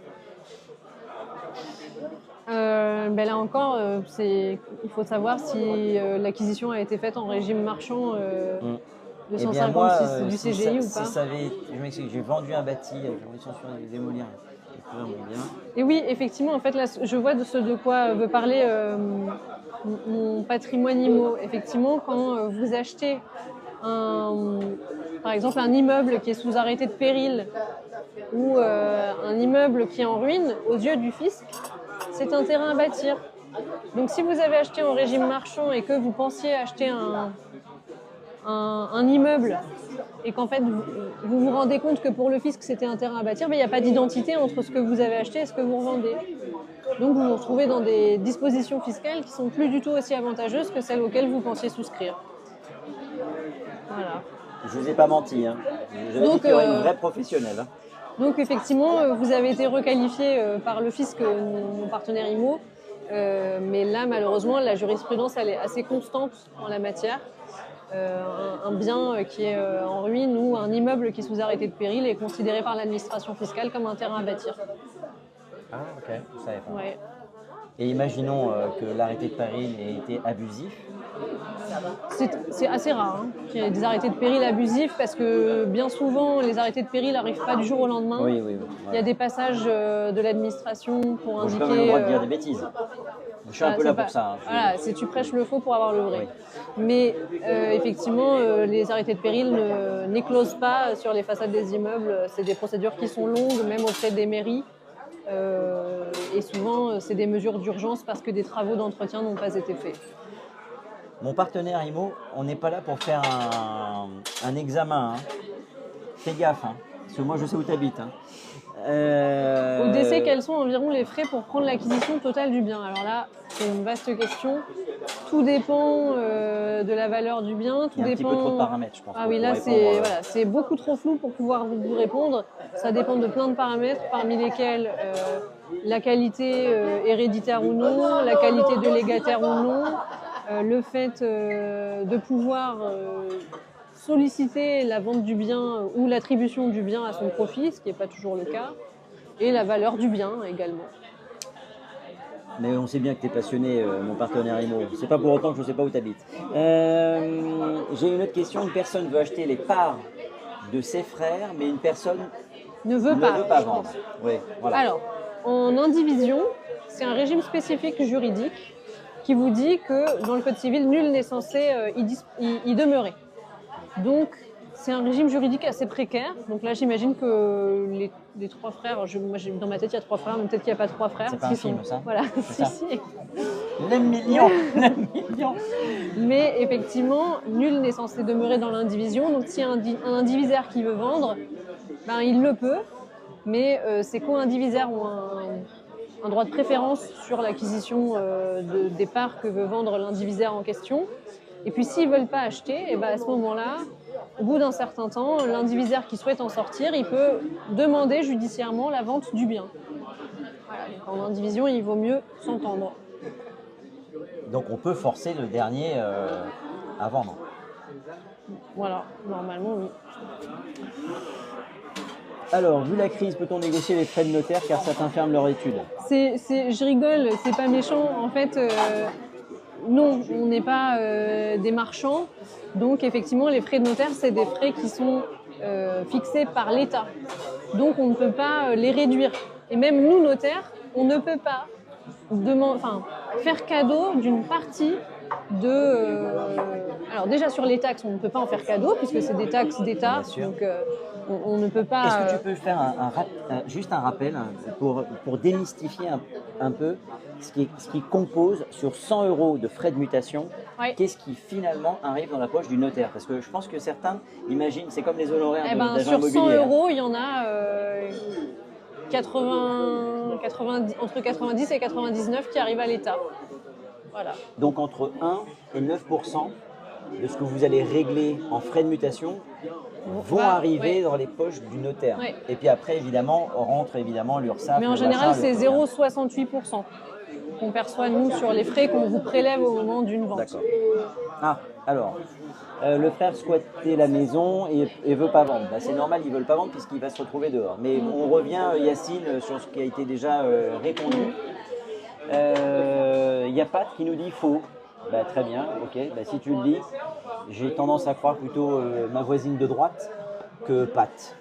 B: Là encore, il faut savoir si l'acquisition a été faite en régime marchand de 156 du CGI ou pas.
A: Je m'explique, j'ai vendu un bâti avec la condition suspensive de démolir et construire mon bien.
B: Et oui, effectivement, en fait, là, je vois de ce de quoi veut parler mon patrimoine IMO. Effectivement, quand vous achetez par exemple un immeuble qui est sous arrêté de péril ou un immeuble qui est en ruine, aux yeux du fisc, c'est un terrain à bâtir. Donc si vous avez acheté en régime marchand et que vous pensiez acheter un immeuble et qu'en fait vous vous rendez compte que pour le fisc c'était un terrain à bâtir, mais il n'y a pas d'identité entre ce que vous avez acheté et ce que vous revendez. Donc vous vous retrouvez dans des dispositions fiscales qui sont plus du tout aussi avantageuses que celles auxquelles vous pensiez souscrire. Voilà.
A: Je ne vous ai pas menti, hein. J'avais dit qu'il y aurait une vraie professionnelle.
B: Donc effectivement, vous avez été requalifié par le fisc, mon partenaire IMO, mais là malheureusement la jurisprudence elle est assez constante en la matière. Un bien qui est en ruine ou un immeuble qui est sous arrêté de péril est considéré par l'administration fiscale comme un terrain à bâtir.
A: Ah ok, je savais pas.
B: Ouais.
A: Et imaginons que l'arrêté de péril ait été abusif.
B: C'est assez rare qu'il y ait des arrêtés de péril abusifs parce que bien souvent les arrêtés de péril n'arrivent pas du jour au lendemain.
A: Oui.
B: Il y a des passages de l'administration pour indiquer...
A: Je n'ai pas le droit de dire des bêtises. Je suis un peu là pour ça.
B: Voilà, tu prêches le faux pour avoir le vrai. Oui. Mais effectivement, les arrêtés de péril n'éclosent pas sur les façades des immeubles. C'est des procédures qui sont longues, même auprès des mairies. Et souvent, c'est des mesures d'urgence parce que des travaux d'entretien n'ont pas été faits.
A: Mon partenaire IMO, on n'est pas là pour faire un examen. Fais gaffe, parce que moi je sais où tu habites.
B: Au décès, quels sont environ les frais pour prendre l'acquisition totale du bien? Alors là, c'est une vaste question. Tout dépend de la valeur du bien.
A: Il y a un petit peu trop de paramètres, je pense.
B: Ah oui, là, c'est beaucoup trop flou pour pouvoir vous répondre. Ça dépend de plein de paramètres, parmi lesquels la qualité héréditaire ou non, la qualité de légataire ou non, le fait de pouvoir solliciter la vente du bien ou l'attribution du bien à son profit, ce qui n'est pas toujours le cas, et la valeur du bien également.
A: Mais on sait bien que tu es passionné, mon partenaire IMO. C'est pas pour autant que je ne sais pas où tu habites. J'ai une autre question. Une personne veut acheter les parts de ses frères, mais une personne
B: ne veut pas
A: vendre. Oui, voilà.
B: Alors, en indivision, c'est un régime spécifique juridique qui vous dit que dans le Code civil, nul n'est censé y demeurer. Donc, c'est un régime juridique assez précaire. Donc là, j'imagine que les trois frères, dans ma tête, il y a trois frères, mais peut-être qu'il n'y a pas trois frères.
A: C'est pas un film, ça?
B: Voilà,
A: si. Le million.
B: Mais effectivement, nul n'est censé demeurer dans l'indivision. Donc, s'il y a un indivisaire qui veut vendre, il le peut. mais ces co-indivisaires ont un droit de préférence sur l'acquisition des parts que veut vendre l'indivisaire en question. Et puis s'ils ne veulent pas acheter, et ben à ce moment-là, au bout d'un certain temps, l'indivisaire qui souhaite en sortir, il peut demander judiciairement la vente du bien. Voilà, donc en indivision, il vaut mieux s'entendre.
A: Donc on peut forcer le dernier à vendre.
B: Voilà, normalement oui.
A: Alors, vu la crise, peut-on négocier les frais de notaire car certains ferment leur étude?
B: Je rigole, c'est pas méchant. En fait, non, on n'est pas des marchands. Donc effectivement, les frais de notaire, c'est des frais qui sont fixés par l'État. Donc on ne peut pas les réduire. Et même nous, notaires, on ne peut pas faire cadeau d'une partie de... alors déjà sur les taxes, on ne peut pas en faire cadeau puisque c'est des taxes d'État. Donc on ne peut pas...
A: Est-ce que tu peux faire juste un rappel pour démystifier un peu ce qui compose sur 100 € de frais de mutation,
B: ouais.
A: Qu'est-ce qui finalement arrive dans la poche du notaire? Parce que je pense que certains imaginent, c'est comme les honoraires d'agents
B: sur 100
A: immobiliers.
B: €, il y en a 90, entre 90 et 99 qui arrivent à l'État. Voilà.
A: Donc entre 1 et 9% de ce que vous allez régler en frais de mutation vont arriver dans les poches du notaire.
B: Ouais.
A: Et puis après, évidemment, rentre l'URSSAF.
B: Mais en général, c'est 0,68% qu'on perçoit, nous, sur les frais qu'on vous prélève au moment d'une vente.
A: D'accord. Ah, alors, le frère squattait la maison et veut pas vendre. Bah, c'est normal, ils veulent pas vendre puisqu'il va se retrouver dehors. Mais on revient, Yacine, sur ce qui a été déjà répondu. Il y a Pat qui nous dit faux. Bah, très bien, ok. Bah, si tu le dis, j'ai tendance à croire plutôt ma voisine de droite que Pat.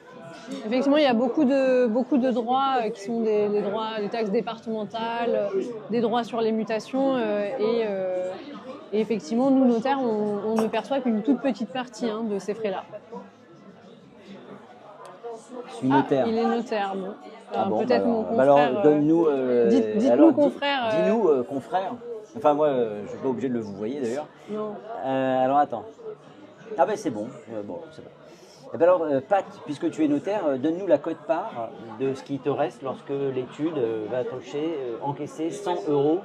B: Effectivement, il y a beaucoup de droits qui sont des droits, des taxes départementales, des droits sur les mutations et effectivement, nous notaires, on ne perçoit qu'une toute petite partie de ces frais-là.
A: Je suis notaire.
B: Il est notaire, bon.
A: Bon,
B: peut-être mon confrère.
A: Alors, donne-nous.
B: Dites-nous, confrère.
A: Dis-nous, confrère. Enfin, moi, je ne suis pas obligé de le vous voyez d'ailleurs.
B: Non.
A: Alors, attends. Ah, ben c'est bon. Bon, c'est bon. Eh ben alors, Pat, puisque tu es notaire, donne-nous la quote-part de ce qui te reste lorsque l'étude va encaisser 100 €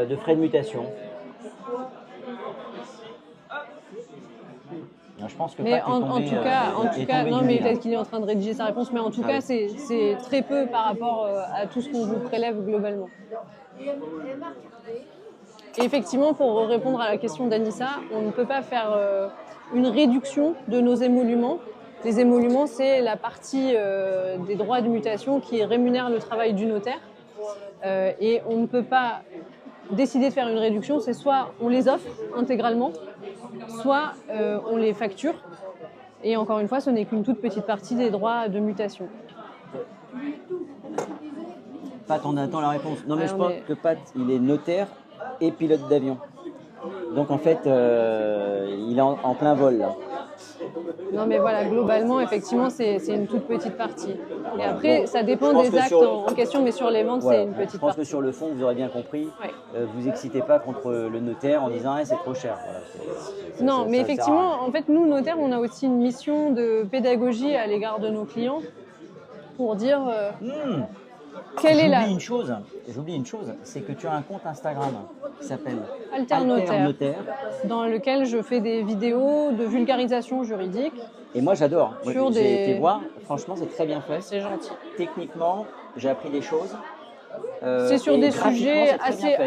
A: de frais de mutation. Je pense que
B: mais
A: Pat
B: en tout cas, non, mais peut-être qu'il est en train de rédiger sa réponse, mais en tout cas,
A: oui.
B: c'est très peu par rapport à tout ce qu'on vous prélève globalement. Et effectivement, pour répondre à la question d'Anissa, on ne peut pas faire une réduction de nos émoluments. Les émoluments, c'est la partie des droits de mutation qui rémunère le travail du notaire. Et on ne peut pas décider de faire une réduction, c'est soit on les offre intégralement, soit on les facture. Et encore une fois, ce n'est qu'une toute petite partie des droits de mutation.
A: Pat, on attend la réponse. Non, mais je pense que Pat, il est notaire et pilote d'avion. Donc en fait, il est en plein vol là.
B: Non mais voilà, globalement, effectivement, c'est une toute petite partie. Et après, ça dépend des actes en question, mais sur les ventes, c'est une petite partie. Je pense
A: que sur le fond, vous aurez bien compris, vous excitez pas contre le notaire en disant c'est trop cher. Voilà,
B: non, mais effectivement, en fait, nous, notaires, on a aussi une mission de pédagogie à l'égard de nos clients pour dire...
A: J'oublie une chose, c'est que tu as un compte Instagram qui s'appelle
B: Alternotaire, dans lequel je fais des vidéos de vulgarisation juridique.
A: Et moi j'adore, j'ai été voir, franchement c'est très bien fait.
B: C'est gentil.
A: Techniquement, j'ai appris des choses.
B: C'est sur des sujets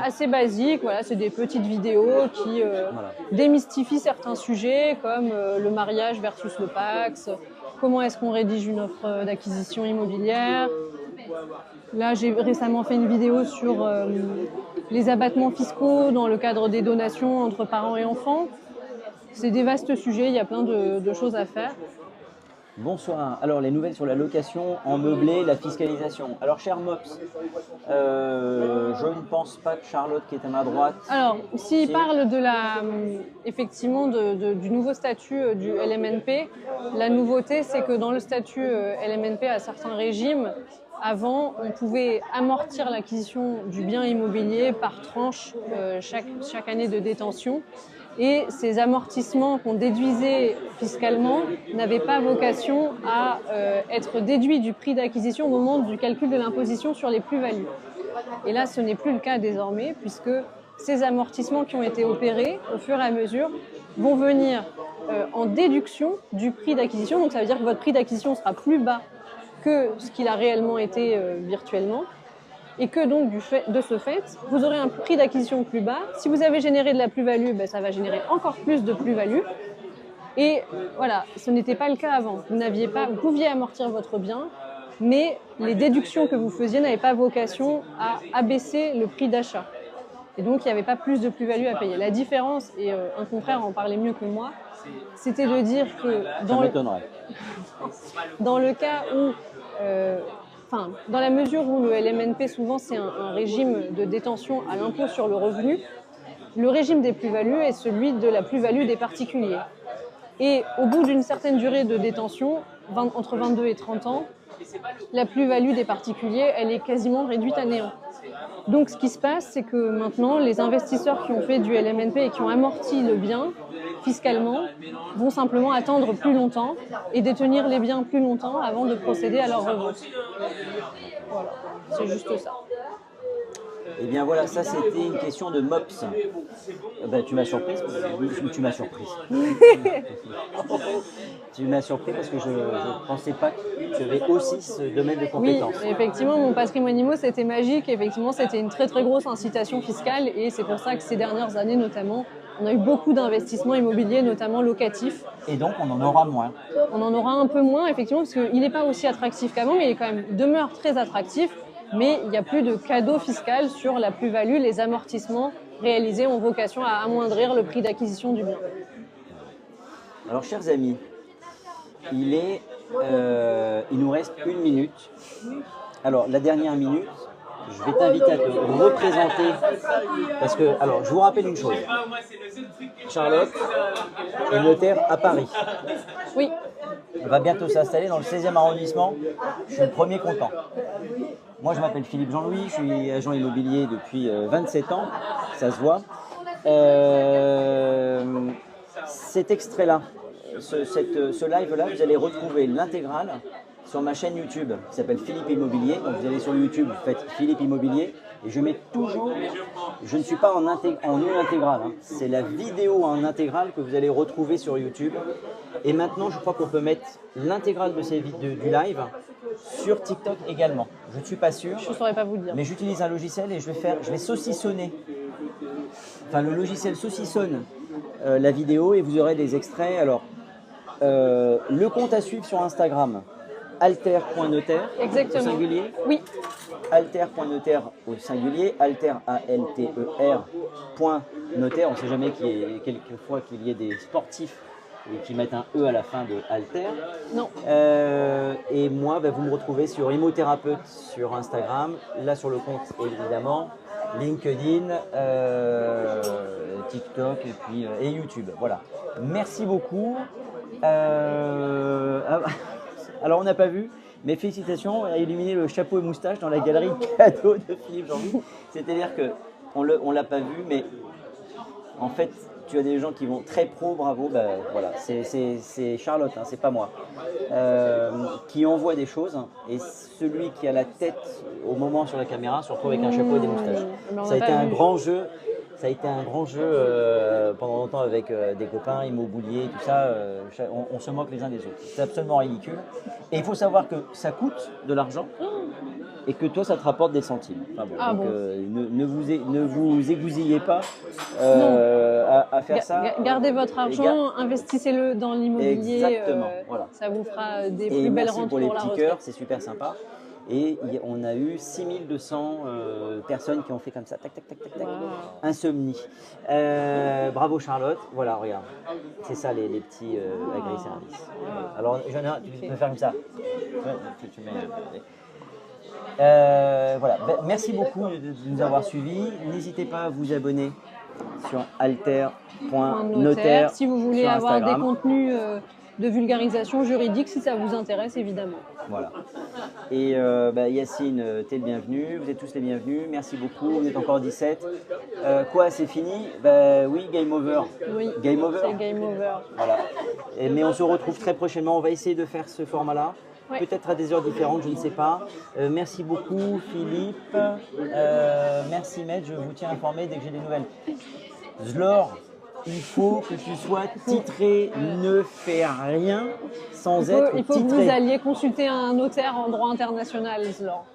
B: assez basiques, voilà, c'est des petites vidéos qui démystifient certains sujets comme le mariage versus le Pacs, comment est-ce qu'on rédige une offre d'acquisition immobilière. Là, j'ai récemment fait une vidéo sur les abattements fiscaux dans le cadre des donations entre parents et enfants. C'est des vastes sujets, il y a plein de choses à faire.
A: Bonsoir. Alors, les nouvelles sur la location en meublé, la fiscalisation. Alors, cher Mops, je ne pense pas que Charlotte, qui est à ma droite...
B: Alors, s'il parle effectivement du nouveau statut du LMNP, la nouveauté, c'est que dans le statut LMNP, à certains régimes, avant, on pouvait amortir l'acquisition du bien immobilier par tranche chaque année de détention. Et ces amortissements qu'on déduisait fiscalement n'avaient pas vocation à être déduits du prix d'acquisition au moment du calcul de l'imposition sur les plus-values. Et là, ce n'est plus le cas désormais, puisque ces amortissements qui ont été opérés au fur et à mesure vont venir en déduction du prix d'acquisition. Donc ça veut dire que votre prix d'acquisition sera plus bas que ce qu'il a réellement été virtuellement. Et que donc, de ce fait, vous aurez un prix d'acquisition plus bas. Si vous avez généré de la plus-value, ben, ça va générer encore plus de plus-value. Et voilà, ce n'était pas le cas avant. Vous pouviez amortir votre bien, mais les déductions que vous faisiez n'avaient pas vocation à abaisser le prix d'achat. Et donc, il n'y avait pas plus de plus-value à payer. La différence, et un confrère en parlait mieux que moi, c'était de dire que dans le cas où... dans la mesure où le LMNP, souvent, c'est un régime de détention à l'impôt sur le revenu, le régime des plus-values est celui de la plus-value des particuliers. Et au bout d'une certaine durée de détention, entre 22 et 30 ans, la plus-value des particuliers, elle est quasiment réduite à néant. Donc, ce qui se passe, c'est que maintenant, les investisseurs qui ont fait du LMNP et qui ont amorti le bien fiscalement vont simplement attendre plus longtemps et détenir les biens plus longtemps avant de procéder à leur revente. Voilà, c'est juste ça.
A: Eh bien voilà, ça c'était une question de MOPS. Ben, tu m'as surprise. Tu m'as surprise. Tu m'as surpris parce que je ne pensais pas que tu avais aussi ce domaine de compétences.
B: Oui, effectivement, mon patrimoine IMO, c'était magique. Effectivement, c'était une très très grosse incitation fiscale et c'est pour ça que ces dernières années notamment, on a eu beaucoup d'investissements immobiliers, notamment locatifs.
A: Et donc, on en aura moins.
B: On en aura un peu moins, effectivement, parce qu'il n'est pas aussi attractif qu'avant, mais il demeure très attractif. Mais il n'y a plus de cadeau fiscal sur la plus-value. Les amortissements réalisés ont vocation à amoindrir le prix d'acquisition du bien.
A: Alors, chers amis, il nous reste 1 minute. Alors, la dernière minute, je vais t'inviter à te représenter. Parce que, alors, je vous rappelle une chose. Charlotte est notaire à Paris.
B: Oui.
A: Elle va bientôt s'installer dans le 16e arrondissement. Je suis le premier content. Moi, je m'appelle Philippe Jean-Louis, je suis agent immobilier depuis 27 ans, ça se voit. Cet extrait-là, ce live-là, vous allez retrouver l'intégrale sur ma chaîne YouTube qui s'appelle Philippe Immobilier. Donc vous allez sur YouTube, vous faites Philippe Immobilier et je mets toujours, je ne suis pas en une intégrale, hein. C'est la vidéo en intégrale que vous allez retrouver sur YouTube. Et maintenant, je crois qu'on peut mettre l'intégrale de du live sur TikTok également. Je ne suis pas sûr.
B: Je ne saurais pas vous le dire.
A: Mais j'utilise un logiciel et je vais saucissonner. Enfin, le logiciel saucissonne la vidéo et vous aurez des extraits. Alors, le compte à suivre sur Instagram, alter.notaire au singulier.
B: Oui.
A: Alter.notaire au singulier, alter A-L-T-E-R .notaire. On ne sait jamais quelquefois qu'il y ait des sportifs et qui mettent un E à la fin de alter.
B: Non.
A: Et moi, vous me retrouvez sur Immothérapeute sur Instagram, là sur le compte évidemment, LinkedIn, TikTok et YouTube. Voilà. Merci beaucoup. Alors on n'a pas vu, mais félicitations à illuminer le chapeau et moustache dans la galerie cadeau de Philippe Jean-Louis. C'est-à-dire qu'on ne l'a pas vu, mais en fait, tu as des gens qui vont très pro, bravo, voilà, c'est Charlotte, hein, c'est pas moi, qui envoie des choses et celui qui a la tête au moment sur la caméra se retrouve avec un chapeau et des moustaches. Ça a été un grand jeu. Ça a été un grand jeu pendant longtemps avec des copains, immobiliers, tout ça. On se moque les uns des autres. C'est absolument ridicule. Et il faut savoir que ça coûte de l'argent et que toi, ça te rapporte des centimes. Enfin bon, ne vous égousillez pas à faire ça.
B: Gardez votre argent, investissez-le dans l'immobilier.
A: Exactement. Voilà.
B: Ça vous fera des plus belles rentes pour la retraite.
A: Pour les petits cœurs, c'est super sympa. Et on a eu 6200 personnes qui ont fait comme ça, tac, tac, tac, tac, tac. Wow. Insomnie. Bravo Charlotte. Voilà, regarde. C'est ça les petits agri-services. Wow. Alors, tu peux faire comme ça. Voilà. Merci beaucoup de nous avoir suivis. N'hésitez pas à vous abonner sur alter.notaire.
B: Si vous voulez avoir des contenus de vulgarisation juridique si ça vous intéresse évidemment.
A: Voilà. Et Yacine, t'es le bienvenu, vous êtes tous les bienvenus, merci beaucoup, vous êtes encore 17. Quoi, c'est fini? Oui, game over.
B: Oui,
A: game over.
B: C'est game over.
A: Voilà. Mais on se retrouve très prochainement, on va essayer de faire ce format-là.
B: Ouais.
A: Peut-être à des heures différentes, je ne sais pas. Merci beaucoup Philippe. Merci Maître, je vous tiens informé dès que j'ai des nouvelles. Zlor, il faut que tu sois titré, ne fais rien sans être titré.
B: Il faut que vous alliez consulter un notaire en droit international, Zlor.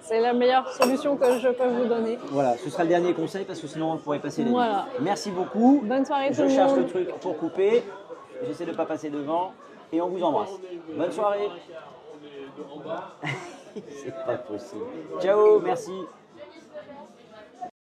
B: C'est la meilleure solution que je peux vous donner.
A: Voilà, ce sera le dernier conseil parce que sinon on pourrait passer les nuits.
B: Voilà.
A: Merci beaucoup.
B: Bonne soirée tout le monde.
A: Je cherche le truc pour couper. J'essaie de ne pas passer devant. Et on vous embrasse. Bonne soirée. C'est pas possible. Ciao, merci.